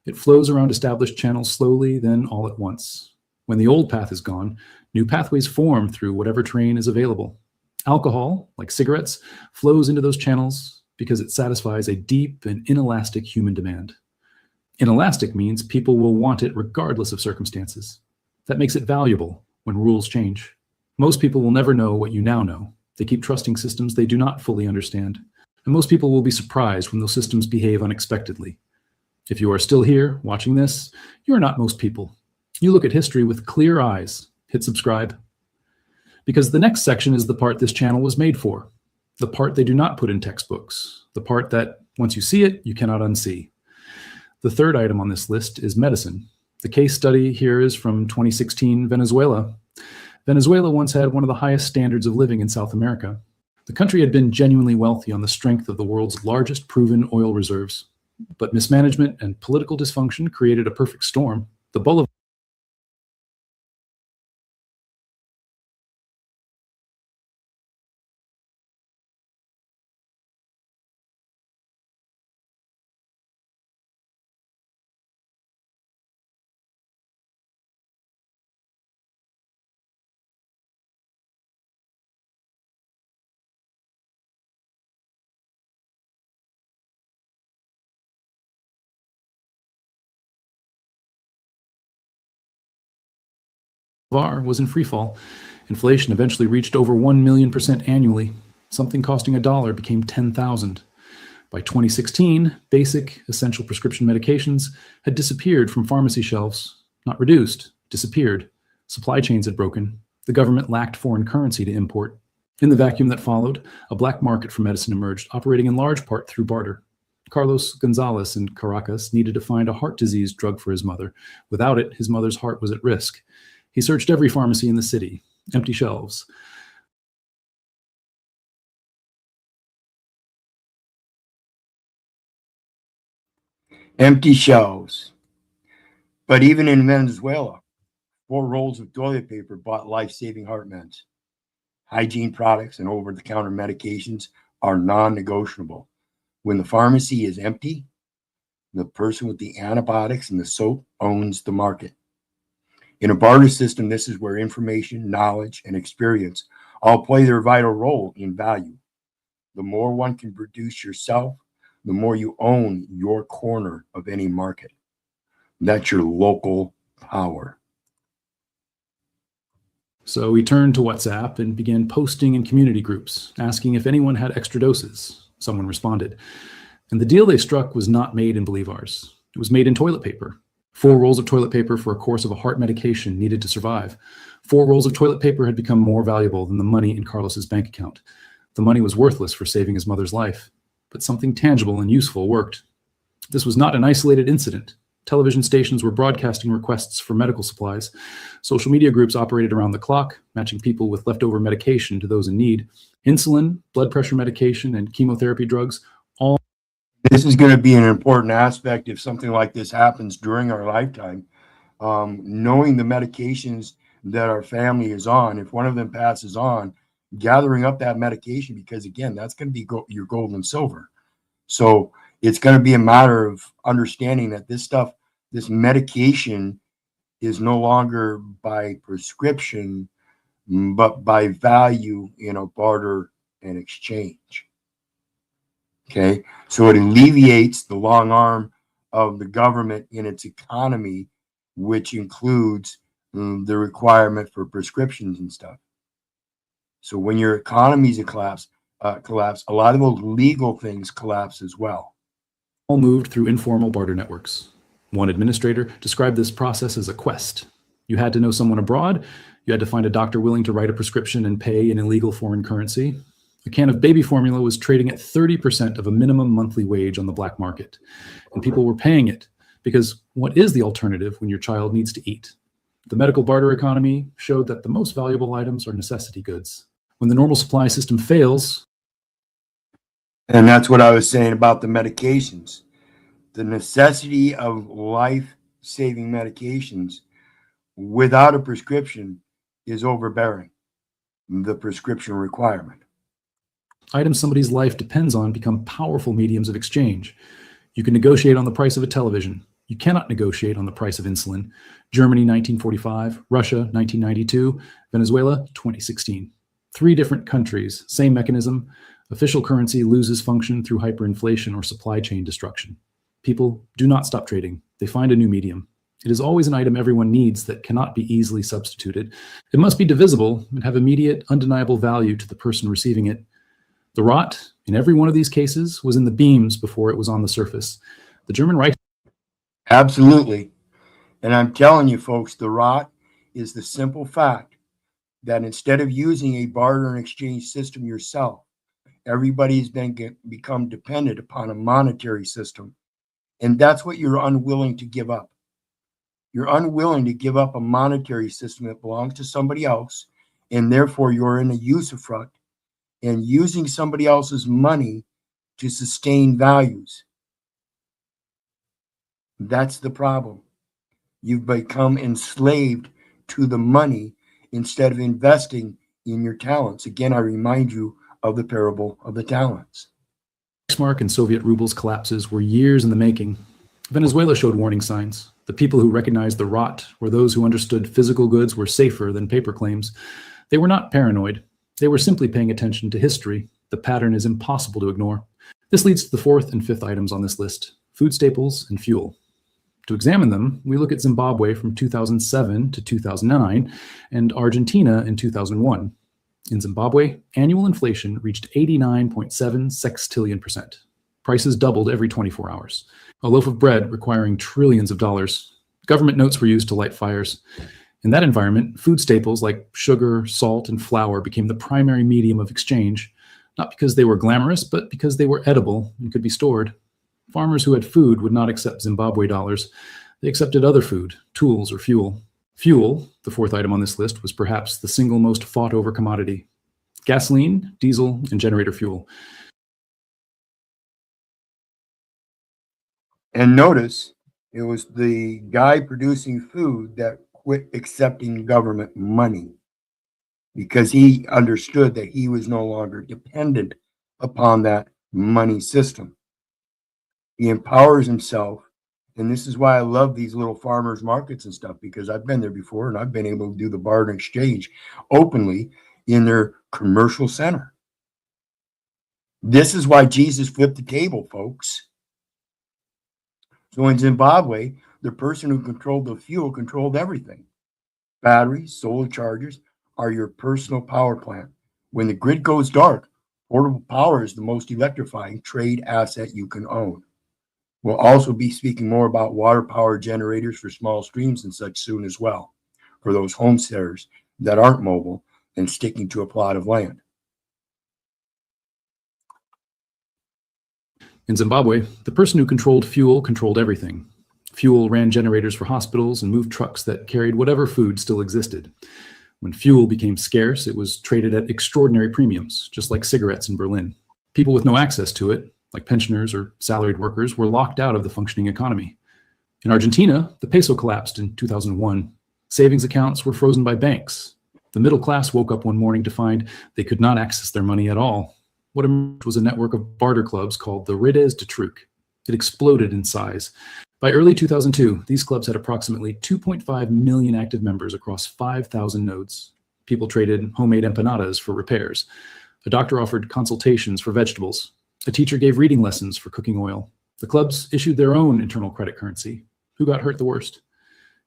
It flows around established channels slowly, then all at once. When the old path is gone, new pathways form through whatever terrain is available. Alcohol, like cigarettes, flows into those channels because it satisfies a deep and inelastic human demand. Inelastic means people will want it regardless of circumstances. That makes it valuable when rules change. Most people will never know what you now know. They keep trusting systems they do not fully understand. And most people will be surprised when those systems behave unexpectedly. If you are still here watching this, you are not most people. You look at history with clear eyes. Hit subscribe. Because the next section is the part this channel was made for. The part they do not put in textbooks. The part that, once you see it, you cannot unsee. The third item on this list is medicine. The case study here is from 2016 Venezuela. Venezuela once had one of the highest standards of living in South America. The country had been genuinely wealthy on the strength of the world's largest proven oil reserves. But mismanagement and political dysfunction created a perfect storm. The Boulevard C.O.W.A.R.D.S was in freefall. Inflation eventually reached over 1,000,000% annually. Something costing $1 became 10,000. By 2016, basic, essential prescription medications had disappeared from pharmacy shelves. Not reduced, disappeared. Supply chains had broken. The government lacked foreign currency to import. In the vacuum that followed, a black market for medicine emerged, operating in large part through barter. Carlos Gonzalez in Caracas needed to find a heart disease drug for his mother. Without it, his mother's heart was at risk. He searched every pharmacy in the city. Empty shelves. Empty shelves. But even in Venezuela, 4 rolls of toilet paper bought life-saving heart meds. Hygiene products and over-the-counter medications are non-negotiable. When the pharmacy is empty, the person with the antibiotics and the soap owns the market. In a barter system, this is where information, knowledge, and experience all play their vital role in value. The more one can produce yourself, the more you own your corner of any market. That's your local power. So we turned to WhatsApp and began posting in community groups, asking if anyone had extra doses. Someone responded. And the deal they struck was not made in Bolivar's. It was made in toilet paper. 4 rolls of toilet paper for a course of a heart medication needed to survive. 4 rolls of toilet paper had become more valuable than the money in Carlos's bank account. The money was worthless for saving his mother's life, but something tangible and useful worked. This was not an isolated incident. Television stations were broadcasting requests for medical supplies. Social media groups operated around the clock, matching people with leftover medication to those in need. Insulin, blood pressure medication, and chemotherapy drugs all. This is going to be an important aspect if something like this happens during our lifetime. Knowing the medications that our family is on, if one of them passes on, gathering up that medication, because again, that's going to be your gold and silver. So it's going to be a matter of understanding that this stuff, this medication is no longer by prescription, but by value in a barter and exchange. Okay, so it alleviates the long arm of the government in its economy, which includes the requirement for prescriptions and stuff. So when your economies collapse, a lot of those legal things collapse as well. All moved through informal barter networks. One administrator described this process as a quest. You had to know someone abroad. You had to find a doctor willing to write a prescription and pay in illegal foreign currency. A can of baby formula was trading at 30% of a minimum monthly wage on the black market. And people were paying it because what is the alternative when your child needs to eat? The medical barter economy showed that the most valuable items are necessity goods. When the normal supply system fails. And that's what I was saying about the medications. The necessity of life-saving medications without a prescription is overbearing the prescription requirement. Items somebody's life depends on become powerful mediums of exchange. You can negotiate on the price of a television. You cannot negotiate on the price of insulin. Germany, 1945, Russia, 1992, Venezuela, 2016. 3 different countries, same mechanism. Official currency loses function through hyperinflation or supply chain destruction. People do not stop trading. They find a new medium. It is always an item everyone needs that cannot be easily substituted. It must be divisible and have immediate, undeniable value to the person receiving it. The rot, in every one of these cases, was in the beams before it was on the surface. The German Reich. Absolutely. And I'm telling you, folks, the rot is the simple fact that instead of using a barter and exchange system yourself, everybody's become dependent upon a monetary system. And that's what you're unwilling to give up. You're unwilling to give up a monetary system that belongs to somebody else, and therefore you're in a usufruct and using somebody else's money to sustain values. That's the problem. You've become enslaved to the money instead of investing in your talents. Again, I remind you of the parable of the talents. Bismarck and Soviet rubles collapses were years in the making. Venezuela showed warning signs. The people who recognized the rot were those who understood physical goods were safer than paper claims. They were not paranoid. They were simply paying attention to history. The pattern is impossible to ignore. This leads to the 4th and 5th items on this list: food staples and fuel. To examine them, we look at Zimbabwe from 2007 to 2009 and Argentina in 2001. In Zimbabwe, annual inflation reached 89.7 sextillion%. Prices doubled every 24 hours. A loaf of bread requiring trillions of dollars. Government notes were used to light fires. In that environment, food staples like sugar, salt, and flour became the primary medium of exchange, not because they were glamorous, but because they were edible and could be stored. Farmers who had food would not accept Zimbabwe dollars. They accepted other food, tools, or fuel. Fuel, the fourth item on this list, was perhaps the single most fought over commodity. Gasoline, diesel, and generator fuel. And notice, it was the guy producing food that quit accepting government money because he understood that he was no longer dependent upon that money system. He empowers himself. And this is why I love these little farmers markets and stuff, because I've been there before and I've been able to do the barter exchange openly in their commercial center. This is why Jesus flipped the table, folks. So in Zimbabwe, the person who controlled the fuel controlled everything. Batteries, solar chargers are your personal power plant. When the grid goes dark, portable power is the most electrifying trade asset you can own. We'll also be speaking more about water power generators for small streams and such soon as well, for those homesteaders that aren't mobile and sticking to a plot of land. In Zimbabwe, the person who controlled fuel controlled everything. Fuel ran generators for hospitals and moved trucks that carried whatever food still existed. When fuel became scarce, it was traded at extraordinary premiums, just like cigarettes in Berlin. People with no access to it, like pensioners or salaried workers, were locked out of the functioning economy. In Argentina, the peso collapsed in 2001. Savings accounts were frozen by banks. The middle class woke up one morning to find they could not access their money at all. What emerged was a network of barter clubs called the Redes de Truque. It exploded in size. By early 2002, these clubs had approximately 2.5 million active members across 5,000 nodes. People traded homemade empanadas for repairs. A doctor offered consultations for vegetables. A teacher gave reading lessons for cooking oil. The clubs issued their own internal credit currency. Who got hurt the worst?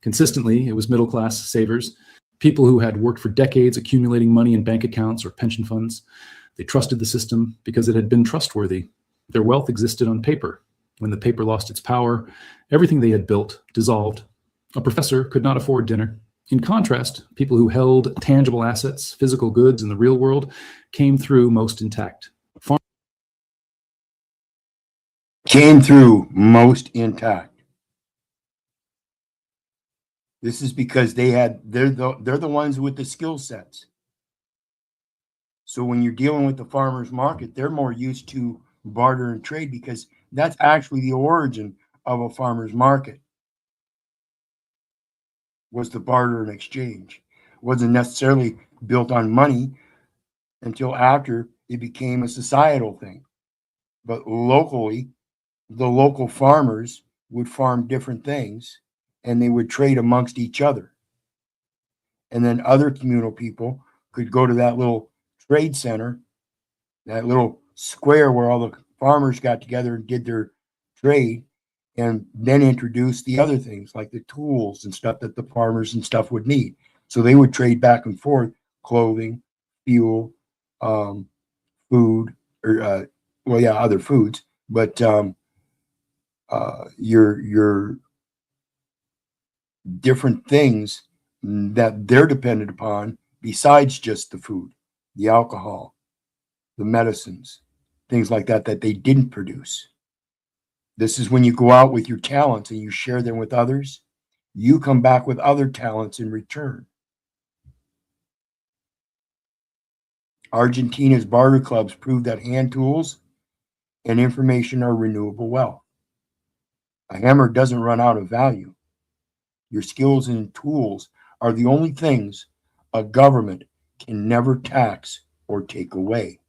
Consistently, it was middle-class savers, people who had worked for decades accumulating money in bank accounts or pension funds. They trusted the system because it had been trustworthy. Their wealth existed on paper. When the paper lost its power, everything they had built dissolved. A professor could not afford dinner. In contrast, people who held tangible assets, physical goods in the real world, came through most intact. This is because they're the ones with the skill sets. So when you're dealing with the farmers market, they're more used to barter and trade because that's actually the origin of a farmer's market, was the barter and exchange. It wasn't necessarily built on money until after it became a societal thing. But locally, the local farmers would farm different things and they would trade amongst each other. And then other communal people could go to that little trade center, that little square where all the farmers got together and did their trade, and then introduce the other things like the tools and stuff that the farmers and stuff would need. So they would trade back and forth clothing, fuel, food, or other foods, but your different things that they're dependent upon besides just the food, the alcohol, the medicines, things like that they didn't produce. This is when you go out with your talents and you share them with others, you come back with other talents in return. Argentina's barter clubs prove that hand tools and information are renewable wealth. A hammer doesn't run out of value. Your skills and tools are the only things a government can never tax or take away.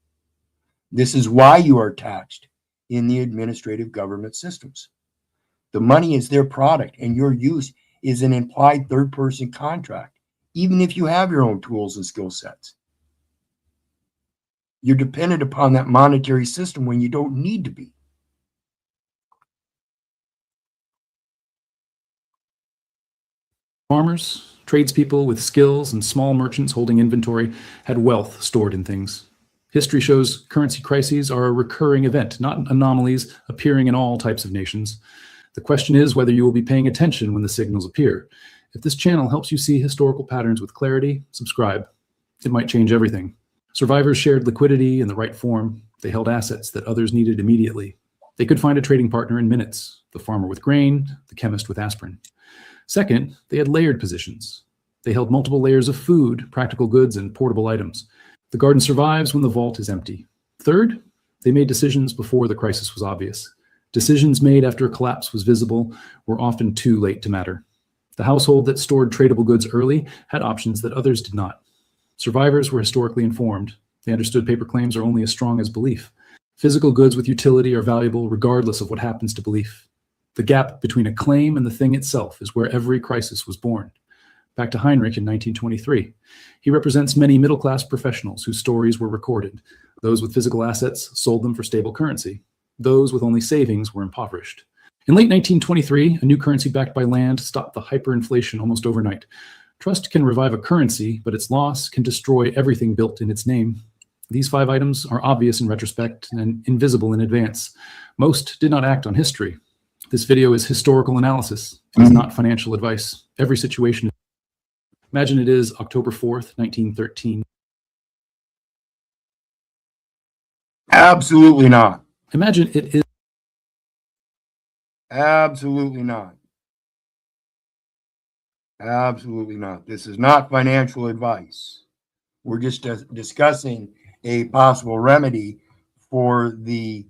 This is why you are taxed in the administrative government systems. The money is their product and your use is an implied third-person contract, even if you have your own tools and skill sets. You're dependent upon that monetary system when you don't need to be. Farmers, tradespeople with skills, and small merchants holding inventory had wealth stored in things. History shows currency crises are a recurring event, not anomalies appearing in all types of nations. The question is whether you will be paying attention when the signals appear. If this channel helps you see historical patterns with clarity, subscribe. It might change everything. Survivors shared liquidity in the right form. They held assets that others needed immediately. They could find a trading partner in minutes, the farmer with grain, the chemist with aspirin. Second, they had layered positions. They held multiple layers of food, practical goods, and portable items. The garden survives when the vault is empty. Third, they made decisions before the crisis was obvious. Decisions made after a collapse was visible were often too late to matter. The household that stored tradable goods early had options that others did not. Survivors were historically informed. They understood paper claims are only as strong as belief. Physical goods with utility are valuable regardless of what happens to belief. The gap between a claim and the thing itself is where every crisis was born. Back to Heinrich in 1923. He represents many middle-class professionals whose stories were recorded. Those with physical assets sold them for stable currency. Those with only savings were impoverished. In late 1923, a new currency backed by land stopped the hyperinflation almost overnight. Trust can revive a currency, but its loss can destroy everything built in its name. These 5 items are obvious in retrospect and invisible in advance. Most did not act on history. This video is historical analysis. It is not financial advice. Every situation. Imagine it is October 4th, 1913. Absolutely not. Imagine it is. Absolutely not. Absolutely not. This is not financial advice. We're just discussing a possible remedy for the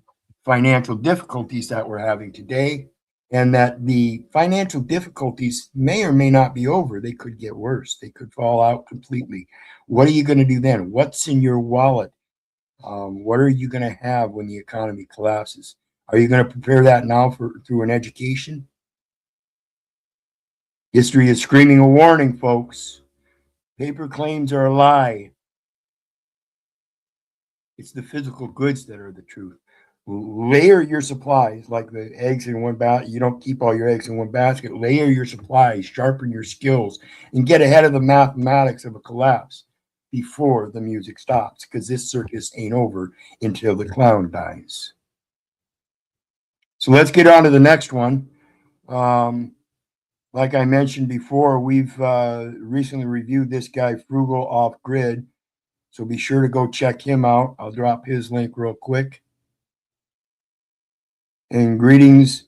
financial difficulties that we're having today, and that the financial difficulties may or may not be over. They could get worse. They could fall out completely. What are you going to do then? What's in your wallet? What are you going to have when the economy collapses? Are you going to prepare that now through an education? History is screaming a warning, folks. Paper claims are a lie. It's the physical goods that are the truth. Layer your supplies like the eggs in one basket. You don't keep all your eggs in one basket. Layer your supplies, sharpen your skills, and get ahead of the mathematics of a collapse before the music stops, because this circus ain't over until the clown dies. So let's get on to the next one. Like I mentioned before, we've recently reviewed this guy, Frugal Off Grid. So be sure to go check him out. I'll drop his link real quick. And greetings,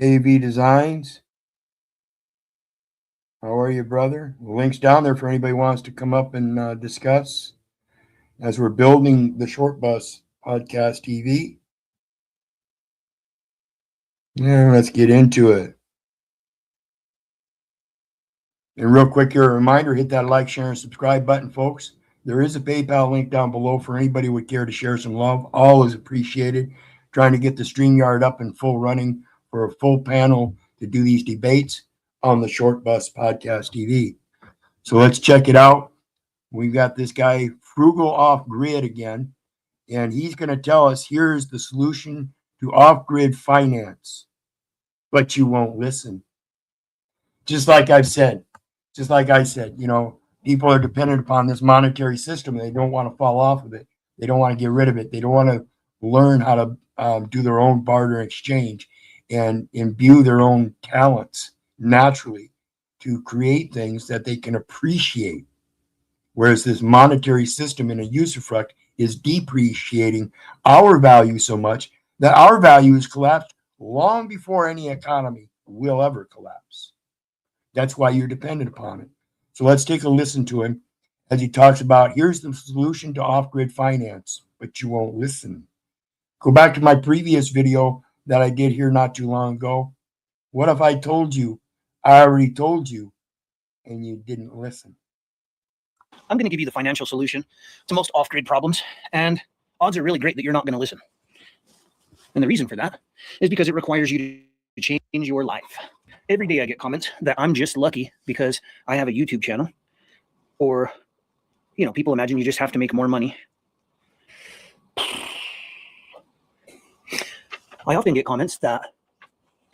AV Designs. How are you, brother? The link's down there for anybody who wants to come up and discuss as we're building the Short Bus Podcast TV. Yeah, let's get into it. And real quick here, a reminder, hit that like, share, and subscribe button, folks. There is a PayPal link down below for anybody who would care to share some love. Always appreciated. Trying to get the StreamYard up and full running for a full panel to do these debates on the Short Bus Podcast TV. So let's check it out. We've got this guy, Frugal Off Grid again, and he's going to tell us here's the solution to off-grid finance. But you won't listen. Just like I said, you know, people are dependent upon this monetary system. They don't want to fall off of it. They don't want to get rid of it. They don't want to learn how to do their own barter exchange and imbue their own talents naturally to create things that they can appreciate. Whereas this monetary system in a usufruct is depreciating our value so much that our value is collapsed long before any economy will ever collapse. That's why you're dependent upon it. So let's take a listen to him as he talks about here's the solution to off-grid finance, but you won't listen. Go back to my previous video that I did here not too long ago. What if I told you, I already told you, and you didn't listen? I'm going to give you the financial solution to most off-grid problems, and odds are really great that you're not going to listen. And the reason for that is because it requires you to change your life. Every day I get comments that I'm just lucky because I have a YouTube channel, or, you know, people imagine you just have to make more money. I often get comments that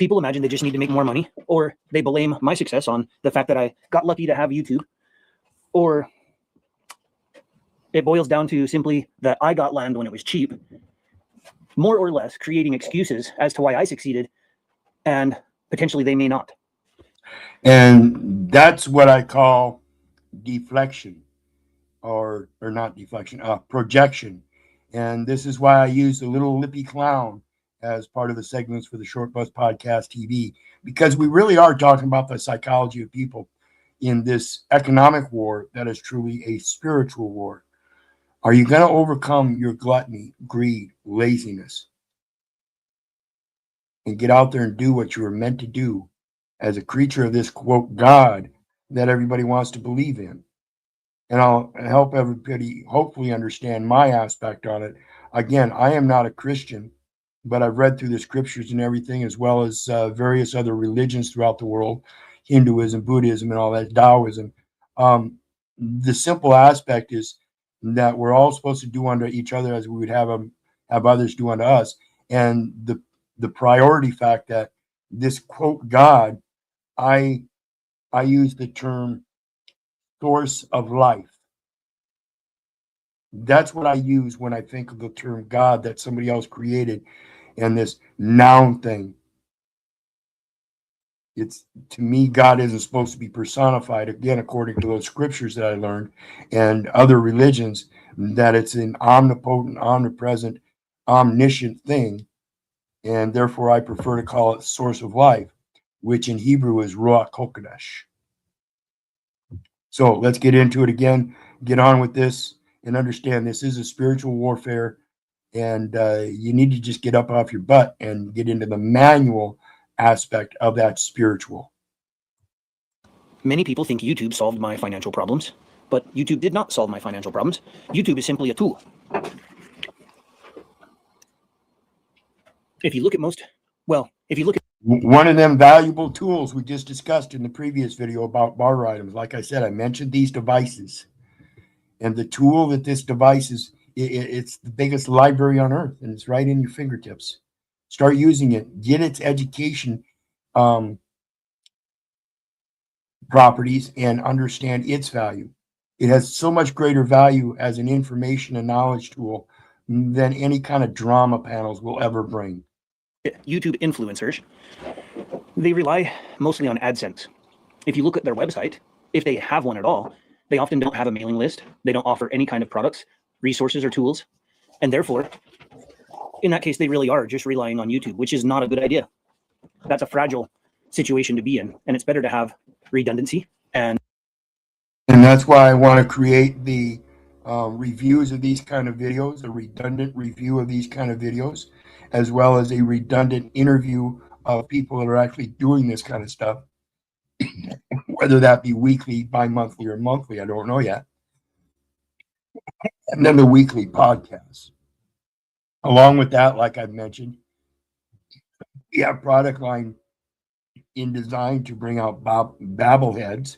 People imagine they just need to make more money, or they blame my success on the fact that I got lucky to have YouTube, or it boils down to simply that I got land when it was cheap, more or less creating excuses as to why I succeeded and potentially they may not. And that's what I call deflection, or not deflection, projection. And this is why I use the little lippy clown as part of the segments for the Short Bus Podcast TV, because we really are talking about the psychology of people in this economic war that is truly a spiritual war. Are you going to overcome your gluttony, greed, laziness, and get out there and do what you were meant to do as a creature of this, quote, God that everybody wants to believe in? And I'll help everybody hopefully understand my aspect on it. Again, I am not a Christian, but I've read through the scriptures and everything, as well as various other religions throughout the world, Hinduism, Buddhism, and all that, Taoism. The simple aspect is that we're all supposed to do unto each other as we would have others do unto us. And the priority fact that this, quote, God, I use the term source of life. That's what I use when I think of the term God that somebody else created, and this noun thing. It's, to me, God isn't supposed to be personified, again, according to those scriptures that I learned and other religions, that it's an omnipotent, omnipresent, omniscient thing. And therefore I prefer to call it source of life, which in Hebrew is Ruach HaKodesh. So let's get into it again, get on with this, and understand this is a spiritual warfare, and you need to just get up off your butt and get into the manual aspect of that spiritual. Many people think YouTube solved my financial problems, but YouTube did not solve my financial problems. YouTube is simply a tool. If you look at one of them valuable tools we just discussed in the previous video about barter items, like I said, I mentioned these devices, and the tool that this device is, it's the biggest library on earth, and it's right in your fingertips. Start using it, get its education properties, and understand its value. It has so much greater value as an information and knowledge tool than any kind of drama panels will ever bring. YouTube influencers, they rely mostly on AdSense. If you look at their website, if they have one at all, they often don't have a mailing list. They don't offer any kind of products, resources, or tools. And therefore, in that case, they really are just relying on YouTube, which is not a good idea. That's a fragile situation to be in. And it's better to have redundancy. And that's why I want to create the reviews of these kind of videos, a redundant review of these kind of videos, as well as a redundant interview of people that are actually doing this kind of stuff, whether that be weekly, bi-monthly, or monthly, I don't know yet. And then the weekly podcasts. Along with that, like I've mentioned, we have product line in design to bring out babbleheads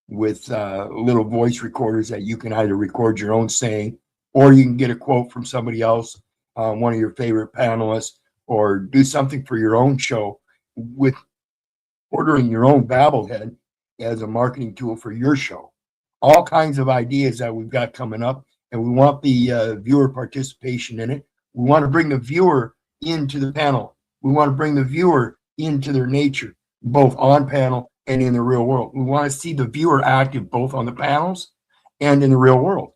with little voice recorders that you can either record your own saying, or you can get a quote from somebody else, one of your favorite panelists, or do something for your own show with ordering your own babblehead as a marketing tool for your show. All kinds of ideas that we've got coming up, and we want the viewer participation in it. We want to bring the viewer into the panel. We want to bring the viewer into their nature, both on panel and in the real world. We want to see the viewer active both on the panels and in the real world.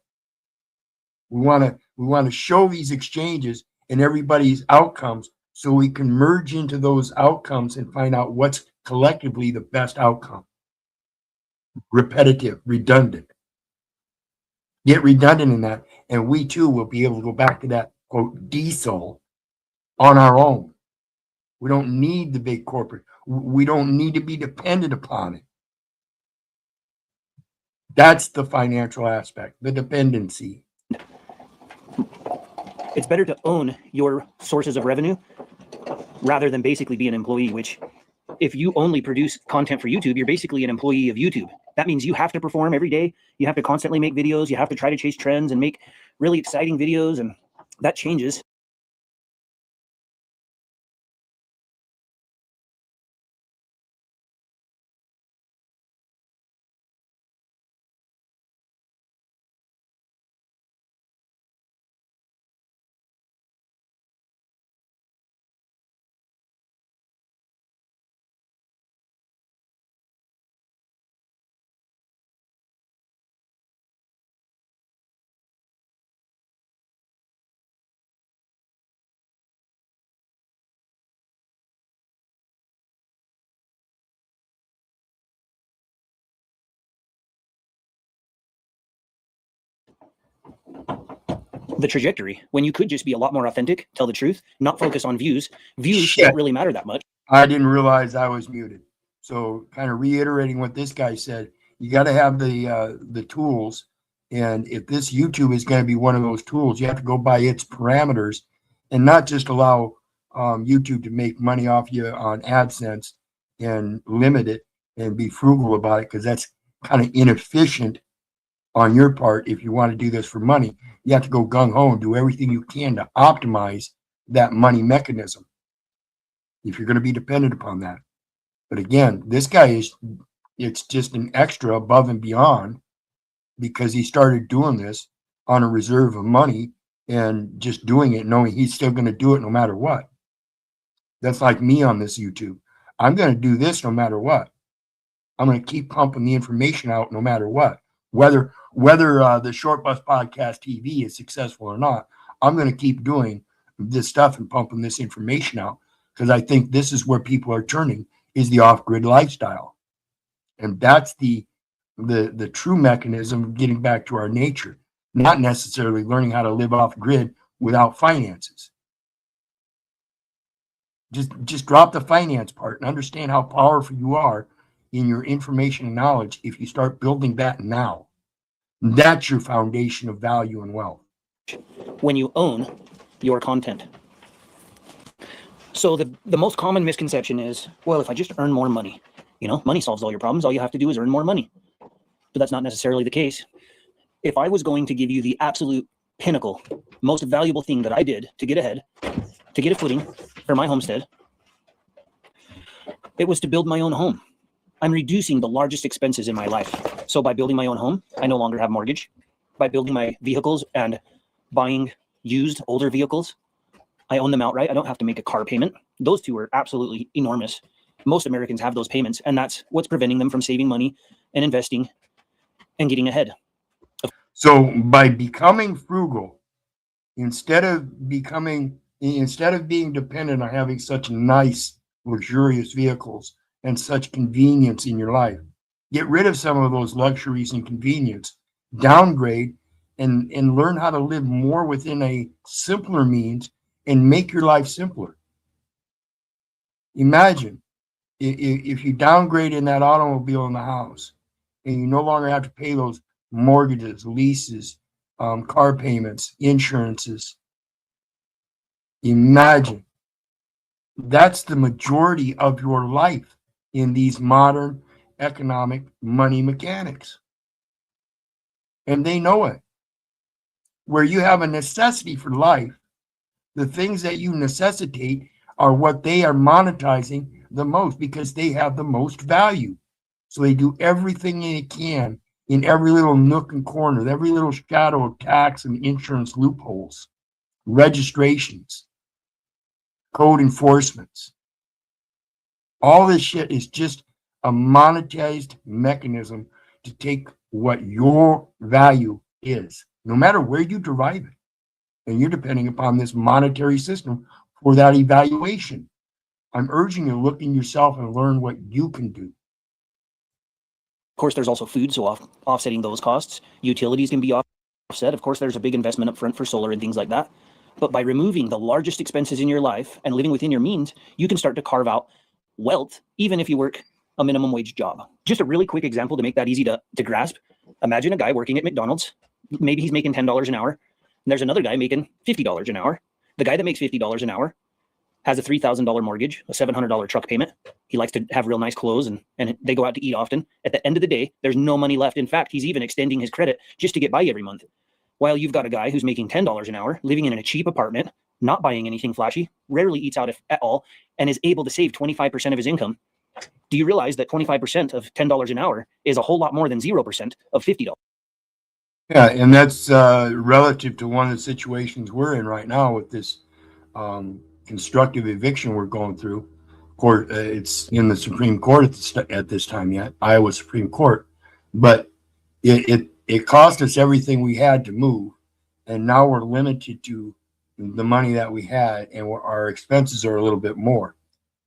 We want to show these exchanges and everybody's outcomes, so we can merge into those outcomes and find out what's collectively the best outcome. Repetitive, redundant. Get redundant in that, and we too will be able to go back to that, quote, diesel on our own. We don't need the big corporate. We don't need to be dependent upon it. That's the financial aspect, the dependency. it's better to own your sources of revenue rather than basically be an employee, which if you only produce content for YouTube, you're basically an employee of YouTube. That means you have to perform every day. You have to constantly make videos. You have to try to chase trends and make really exciting videos. And that changes the trajectory when you could just be a lot more authentic, tell the truth, not focus on views. Views Shit. don't really matter that much. I didn't realize I was muted. So kind of reiterating what this guy said, you got to have the tools. And if this YouTube is going to be one of those tools, you have to go by its parameters and not just allow YouTube to make money off you on AdSense and limit it and be frugal about it, because that's kind of inefficient on your part. If you want to do this for money, you have to go gung-ho and do everything you can to optimize that money mechanism if you're going to be dependent upon that. But again, this guy it's just an extra above and beyond, because he started doing this on a reserve of money and just doing it knowing he's still going to do it no matter what. That's like me on this YouTube. I'm going to do this no matter what. I'm going to keep pumping the information out no matter what. Whether the Short Bus Podcast TV is successful or not, I'm going to keep doing this stuff and pumping this information out, because I think this is where people are turning, is the off-grid lifestyle. And that's the true mechanism of getting back to our nature, not necessarily learning how to live off-grid without finances. Just drop the finance part and understand how powerful you are in your information and knowledge if you start building that now. That's your foundation of value and wealth. When you own your content. So the most common misconception is, well, if I just earn more money, money solves all your problems. All you have to do is earn more money. But that's not necessarily the case. If I was going to give you the absolute pinnacle, most valuable thing that I did to get ahead, to get a footing for my homestead, it was to build my own home. I'm reducing the largest expenses in my life. So by building my own home, I no longer have mortgage. By building my vehicles and buying used older vehicles, I own them outright. I don't have to make a car payment. Those two are absolutely enormous. Most Americans have those payments, and that's what's preventing them from saving money and investing and getting ahead. So by becoming frugal, instead of being dependent on having such nice, luxurious vehicles and such convenience in your life, get rid of some of those luxuries and convenience, downgrade, and learn how to live more within a simpler means and make your life simpler. Imagine if you downgrade in that automobile in the house and you no longer have to pay those mortgages, leases, car payments, insurances. Imagine that's the majority of your life in these modern economic money mechanics. And they know it. Where you have a necessity for life, the things that you necessitate are what they are monetizing the most, because they have the most value. So they do everything they can in every little nook and corner, every little shadow of tax and insurance loopholes, registrations, code enforcements. All this shit is just a monetized mechanism to take what your value is, no matter where you derive it. And you're depending upon this monetary system for that evaluation. I'm urging you to look in yourself and learn what you can do. Of course, there's also food, so offsetting those costs. Utilities can be offset. Of course, there's a big investment up front for solar and things like that. But by removing the largest expenses in your life and living within your means, you can start to carve out wealth, even if you work a minimum wage job. Just a really quick example to make that easy to grasp. Imagine a guy working at McDonald's. Maybe he's making $10 an hour. And there's another guy making $50 an hour. The guy that makes $50 an hour has a $3,000 mortgage, a $700 truck payment. He likes to have real nice clothes and they go out to eat often. At the end of the day, there's no money left. In fact, he's even extending his credit just to get by every month. While you've got a guy who's making $10 an hour, living in a cheap apartment, not buying anything flashy, rarely eats out at all, and is able to save 25% of his income. Do you realize that 25% of $10 an hour is a whole lot more than 0% of $50? Yeah, and that's relative to one of the situations we're in right now with this constructive eviction we're going through. Court, it's in the Supreme Court at this time yet, Iowa Supreme Court, but it cost us everything we had to move, and now we're limited to the money that we had, and our expenses are a little bit more.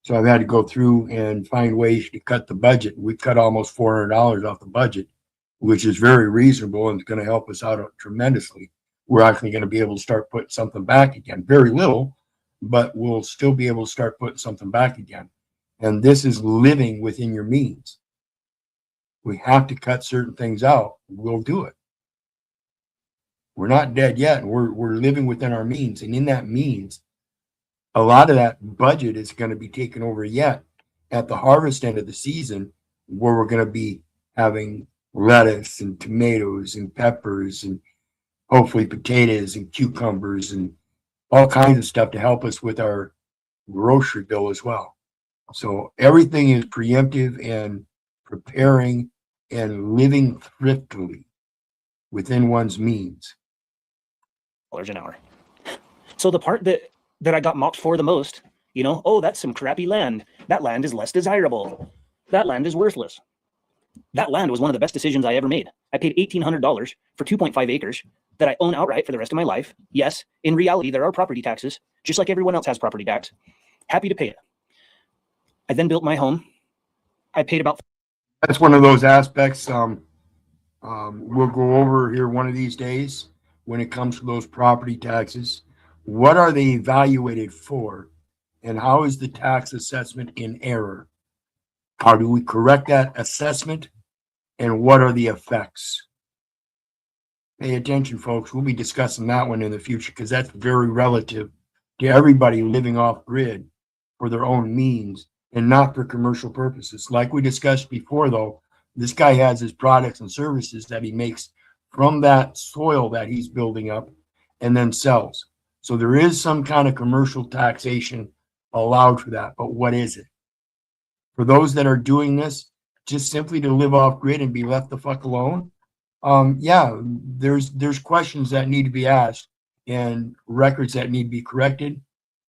So I've had to go through and find ways to cut the budget. We cut almost $400 off the budget, which is very reasonable and it's going to help us out tremendously. we're actually going to be able to start putting something back again. Very little, but we'll still be able to start putting something back again. And this is living within your means. We have to cut certain things out. We'll do it. We're not dead yet. We're living within our means. And in that means, a lot of that budget is going to be taken over yet at the harvest end of the season, where we're going to be having lettuce and tomatoes and peppers and hopefully potatoes and cucumbers and all kinds of stuff to help us with our grocery bill as well. So everything is preemptive and preparing and living thriftily within one's means. An hour. So the part that I got mocked for the most, you know, oh, that's some crappy land. That land is less desirable. That land is worthless. That land was one of the best decisions I ever made. I paid $1,800 for 2.5 acres that I own outright for the rest of my life. Yes, in reality, there are property taxes, just like everyone else has property tax. Happy to pay it. I then built my home. I paid about... That's one of those aspects we'll go over here one of these days when it comes to those property taxes. What are they evaluated for? And how is the tax assessment in error? How do we correct that assessment? And what are the effects? Pay attention, folks. We'll be discussing that one in the future because that's very relative to everybody living off grid for their own means and not for commercial purposes. Like we discussed before, though, this guy has his products and services that he makes from that soil that he's building up and then sells. So there is some kind of commercial taxation allowed for that. But what is it? For those that are doing this just simply to live off grid and be left the fuck alone, yeah, there's questions that need to be asked and records that need to be corrected,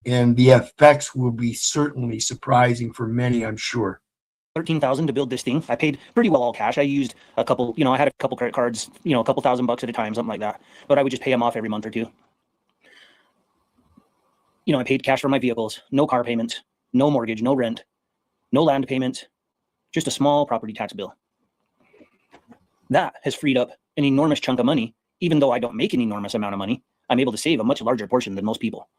and the effects will be certainly surprising for many, I'm sure. $13,000 to build this thing. I paid pretty well all cash. I used a couple, you know, I had a couple credit cards, you know, a couple $1,000 at a time, something like that. But I would just pay them off every month or two. You know, I paid cash for my vehicles, no car payments, no mortgage, no rent, no land payments, just a small property tax bill. That has freed up an enormous chunk of money. Even though I don't make an enormous amount of money, I'm able to save a much larger portion than most people.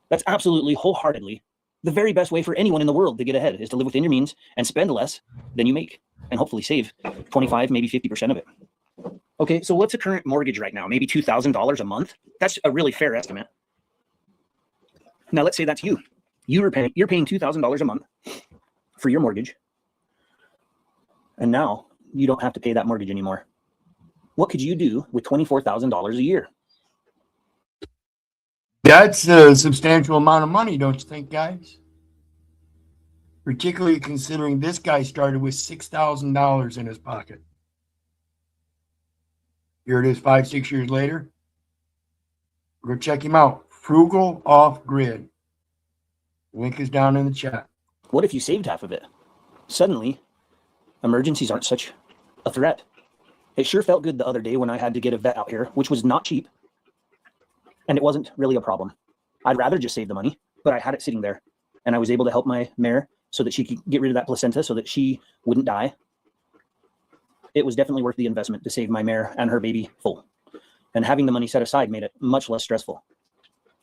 That's absolutely wholeheartedly the very best way for anyone in the world to get ahead, is to live within your means and spend less than you make and hopefully save 25, maybe 50% of it. Okay, so what's the current mortgage right now? Maybe $2,000 a month? That's a really fair estimate. Now let's say that's you. You're paying $2,000 a month for your mortgage. And now you don't have to pay that mortgage anymore. What could you do with $24,000 a year? That's a substantial amount of money, don't you think, guys? Particularly considering this guy started with $6,000 in his pocket. Here it is 5-6 years later. Go check him out. Frugal Off Grid. Link is down in the chat. What if you saved half of it? Suddenly, emergencies aren't such a threat. It sure felt good the other day when I had to get a vet out here, which was not cheap. And it wasn't really a problem. I'd rather just save the money, but I had it sitting there. And I was able to help my mare so that she could get rid of that placenta so that she wouldn't die. It was definitely worth the investment to save my mare and her baby full. And having the money set aside made it much less stressful.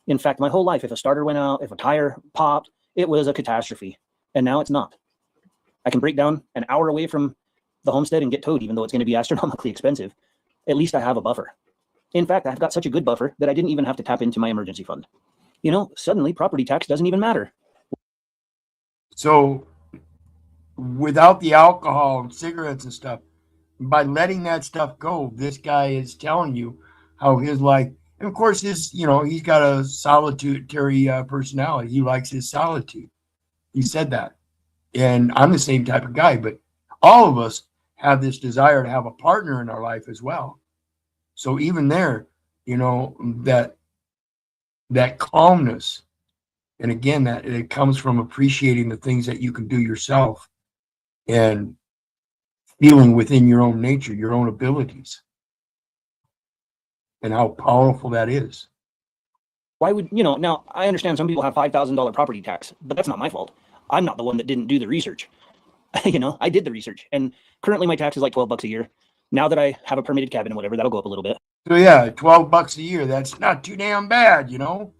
In fact, my whole life, if a starter went out, if a tire popped, it was a catastrophe. And now it's not. I can break down an hour away from the homestead and get towed, even though it's going to be astronomically expensive. At least I have a buffer. In fact, I've got such a good buffer that I didn't even have to tap into my emergency fund. You know, suddenly property tax doesn't even matter. So without the alcohol and cigarettes and stuff, by letting that stuff go, this guy is telling you how his life, and of course his, you know, he's got a solitary personality. He likes his solitude. He said that. And I'm the same type of guy, but all of us have this desire to have a partner in our life as well. So even there, you know, that calmness, and again, that it comes from appreciating the things that you can do yourself and feeling within your own nature, your own abilities, and how powerful that is. Why would, you know, now I understand some people have $5,000 property tax, but that's not my fault. I'm not the one that didn't do the research. You know, I did the research, and currently my tax is like $12 a year. Now that I have a permitted cabin and whatever, that'll go up a little bit. So yeah, $12 a year. That's not too damn bad, you know.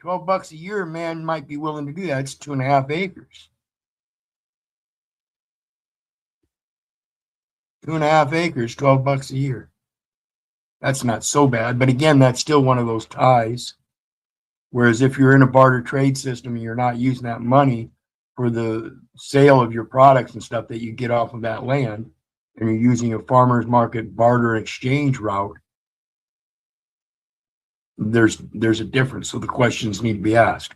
$12 a year, man might be willing to do that. It's 2.5 acres. 2.5 acres, $12 a year. That's not so bad. But again, that's still one of those ties. Whereas if you're in a barter trade system and you're not using that money for the sale of your products and stuff that you get off of that land, and you're using a farmer's market barter exchange route, there's a difference. So the questions need to be asked.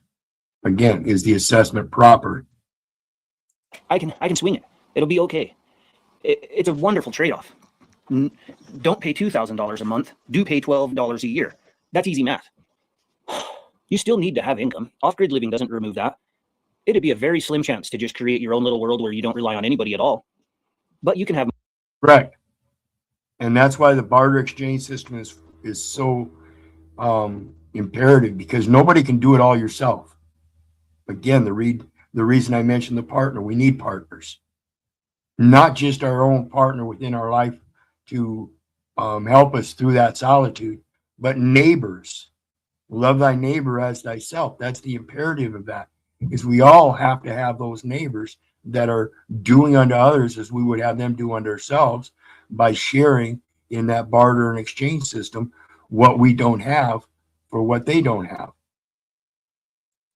Again, is the assessment proper? I can swing it. It'll be okay. It's a wonderful trade-off. Don't pay $2,000 a month. Do pay $12 a year. That's easy math. You still need to have income. Off-grid living doesn't remove that. It'd be a very slim chance to just create your own little world where you don't rely on anybody at all. But you can have. Correct. And that's why the barter exchange system is so imperative, because nobody can do it all yourself. Again, the reason I mentioned the partner, we need partners, not just our own partner within our life to help us through that solitude, but neighbors. Love thy neighbor as thyself. That's the imperative of that, is we all have to have those neighbors that are doing unto others as we would have them do unto ourselves, by sharing in that barter and exchange system what we don't have for what they don't have.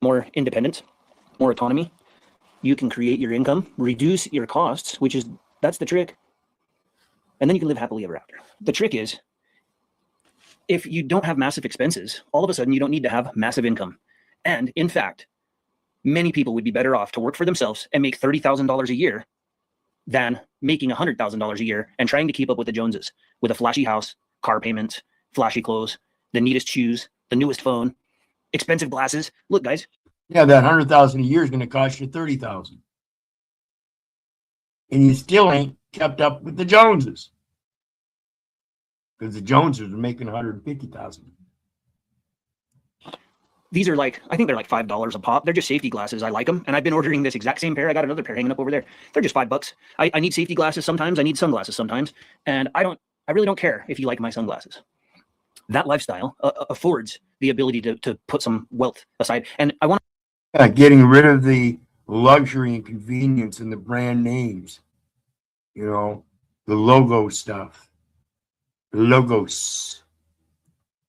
More independence, more autonomy. You can create your income, reduce your costs, that's the trick. And then you can live happily ever after. The trick is, if you don't have massive expenses, all of a sudden you don't need to have massive income. And in fact, many people would be better off to work for themselves and make $30,000 a year than making $100,000 a year and trying to keep up with the Joneses with a flashy house, car payments, flashy clothes, the neatest shoes, the newest phone, expensive glasses. Look, guys. Yeah, that 100,000 a year is going to cost you 30,000, and you still ain't kept up with the Joneses, because the Joneses are making 150,000. These are I think they're like $5 a pop. They're just safety glasses. I like them. And I've been ordering this exact same pair. I got another pair hanging up over there. They're just $5. I need safety glasses sometimes. I need sunglasses sometimes. And I really don't care if you like my sunglasses. That lifestyle affords the ability to put some wealth aside. And I want getting rid of the luxury and convenience and the brand names, the logo stuff, the logos.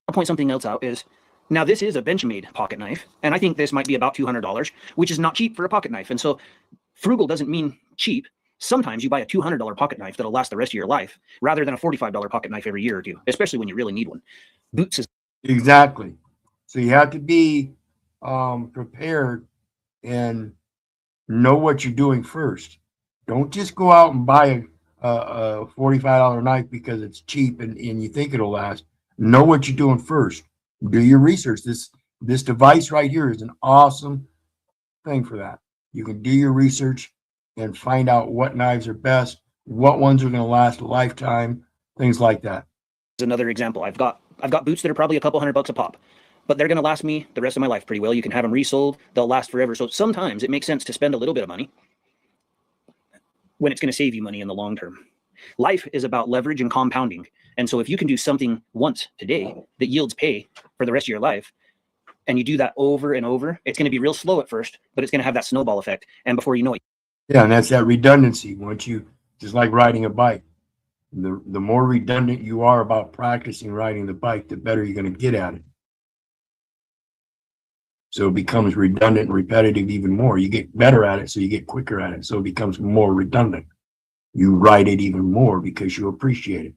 to point something else out is, now this is a bench-made pocket knife, and I think this might be about $200, which is not cheap for a pocket knife. And so frugal doesn't mean cheap. Sometimes you buy a $200 pocket knife that'll last the rest of your life, rather than a $45 pocket knife every year or two, especially when you really need one. Boots is Exactly. So you have to be prepared and know what you're doing first. Don't just go out and buy a $45 knife because it's cheap and you think it'll last. Know what you're doing first. Do your research. This device right here is an awesome thing for that. You can do your research and find out what knives are best, what ones are going to last a lifetime, things like that. another example. I've got boots that are probably a couple $100 a pop, but they're going to last me the rest of my life pretty well. You can have them resold. They'll last forever. So sometimes it makes sense to spend a little bit of money when it's going to save you money in the long term. Life is about leverage and compounding. And so if you can do something once today that yields pay for the rest of your life, and you do that over and over, it's going to be real slow at first, but it's going to have that snowball effect. And before you know it. Yeah, and that's that redundancy. Once you, just like riding a bike, the more redundant you are about practicing riding the bike, the better you're going to get at it. So it becomes redundant and repetitive even more. You get better at it, so you get quicker at it. So it becomes more redundant. You ride it even more because you appreciate it.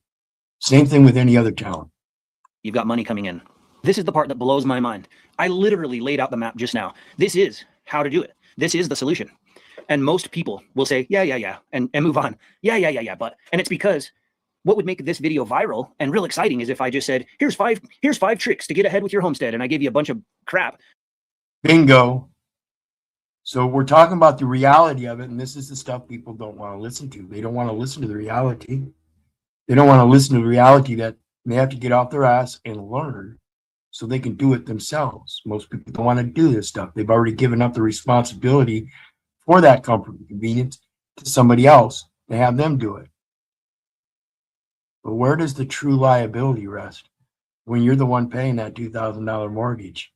Same thing with any other talent. You've got money coming in. This is the part that blows my mind. I literally laid out the map just now. This is how to do it. This is the solution. And most people will say, yeah, and move on. Yeah, but, and it's because what would make this video viral and real exciting is if I just said, here's five tricks to get ahead with your homestead. And I gave you a bunch of crap. Bingo. So we're talking about the reality of it. And this is the stuff people don't want to listen to. They don't want to listen to the reality. They don't want to listen to the reality that they have to get off their ass and learn so they can do it themselves. Most people don't want to do this stuff. They've already given up the responsibility for that comfort and convenience to somebody else to have them do it. But where does the true liability rest when you're the one paying that $2,000 mortgage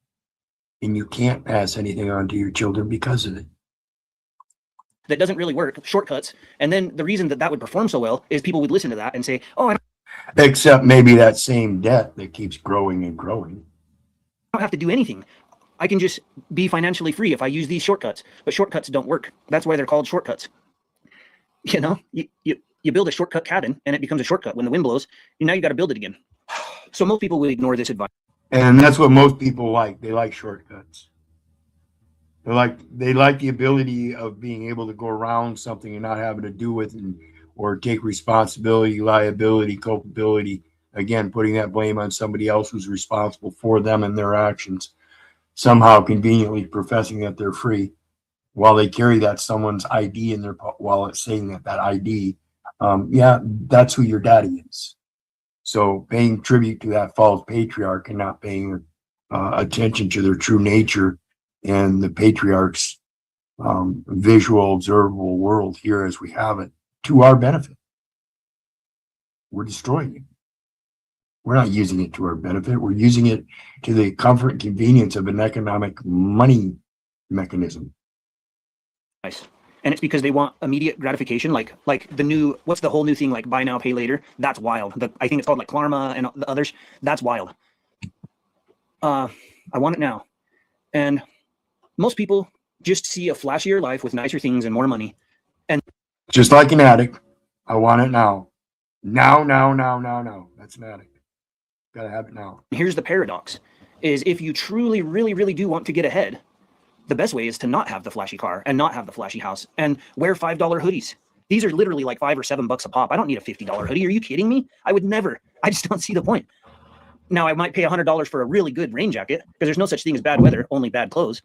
and you can't pass anything on to your children because of it? That doesn't really work, shortcuts. And then the reason that that would perform so well is people would listen to that and say, oh, I Except maybe that same debt that keeps growing and growing. don't have to do anything. I can just be financially free if I use these shortcuts. But shortcuts don't work. That's why they're called shortcuts. You know, you build a shortcut cabin and it becomes a shortcut. When the wind blows, now you got to build it again. So most people would ignore this advice. And that's what most people like. They like shortcuts. They like the ability of being able to go around something and not having to do with it, or take responsibility, liability, culpability. Again, putting that blame on somebody else who's responsible for them and their actions. Somehow conveniently professing that they're free while they carry that someone's ID in their wallet, saying that ID, yeah, that's who your daddy is. So paying tribute to that false patriarch and not paying attention to their true nature and the patriarch's visual, observable world here as we have it to our benefit. We're destroying it. We're not using it to our benefit. We're using it to the comfort and convenience of an economic money mechanism. Nice. And it's because they want immediate gratification, like the new, what's the whole new thing, like buy now, pay later? That's wild. I think it's called like Klarma and the others. That's wild. I want it now. And most people just see a flashier life with nicer things and more money. And just like an addict, I want it now. Now. That's an addict. Gotta have it now. Here's the paradox, is if you truly, really, really do want to get ahead, the best way is to not have the flashy car and not have the flashy house and wear $5 hoodies. These are literally like $5 or $7 a pop. I don't need a $50 hoodie. Are you kidding me? I would never. I just don't see the point. Now, I might pay $100 for a really good rain jacket because there's no such thing as bad weather, only bad clothes.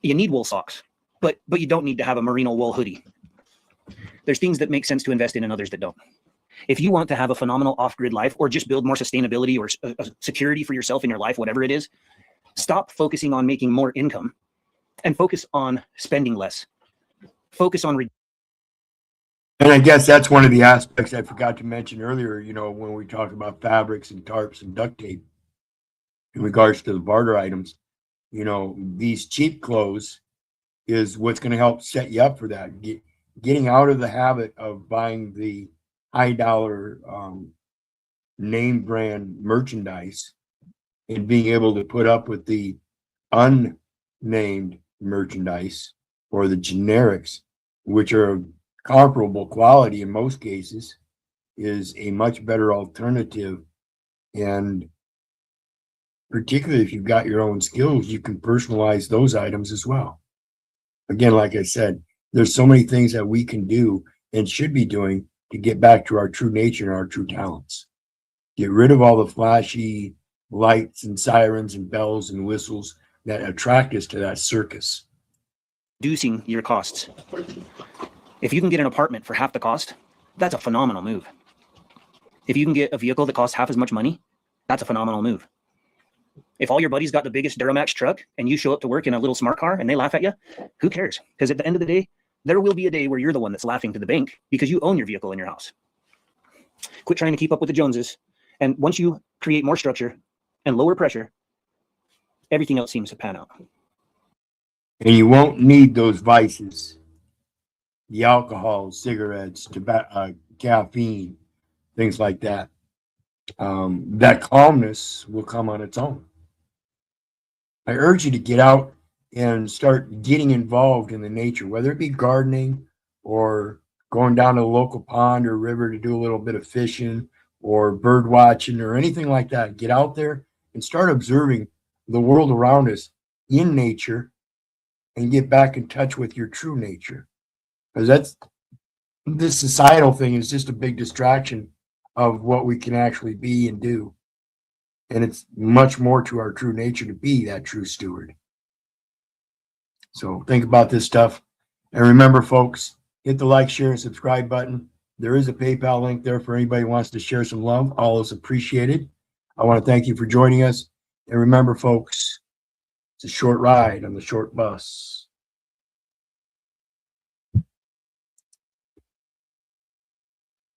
You need wool socks, but you don't need to have a merino wool hoodie. There's things that make sense to invest in and others that don't. If you want to have a phenomenal off-grid life or just build more sustainability or security for yourself in your life, whatever it is, stop focusing on making more income and focus on spending less. Focus on. And I guess that's one of the aspects I forgot to mention earlier, you know, when we talked about fabrics and tarps and duct tape in regards to the barter items, you know, these cheap clothes is what's going to help set you up for that. Getting out of the habit of buying the high dollar name brand merchandise and being able to put up with the unnamed merchandise or the generics, which are of comparable quality in most cases, is a much better alternative. And particularly if you've got your own skills, you can personalize those items as well. Again, like I said, there's so many things that we can do and should be doing to get back to our true nature and our true talents. Get rid of all the flashy lights and sirens and bells and whistles that attract us to that circus. Reducing your costs. If you can get an apartment for half the cost, that's a phenomenal move. If you can get a vehicle that costs half as much money, that's a phenomenal move. If all your buddies got the biggest Duramax truck and you show up to work in a little smart car and they laugh at you, who cares? Because at the end of the day, there will be a day where you're the one that's laughing to the bank because you own your vehicle in your house. Quit trying to keep up with the Joneses. And once you create more structure and lower pressure, everything else seems to pan out. And you won't need those vices, the alcohol, cigarettes, tobacco, caffeine, things like that. That calmness will come on its own. I urge you to get out and start getting involved in the nature, whether it be gardening or going down to the local pond or river to do a little bit of fishing or bird watching or anything like that. Get out there and start observing the world around us in nature and get back in touch with your true nature. Because this societal thing is just a big distraction of what we can actually be and do. And it's much more to our true nature to be that true steward. So think about this stuff. And remember, folks, hit the like, share, and subscribe button. There is a PayPal link there for anybody who wants to share some love. All is appreciated. I want to thank you for joining us. And remember, folks, it's a short ride on the short bus.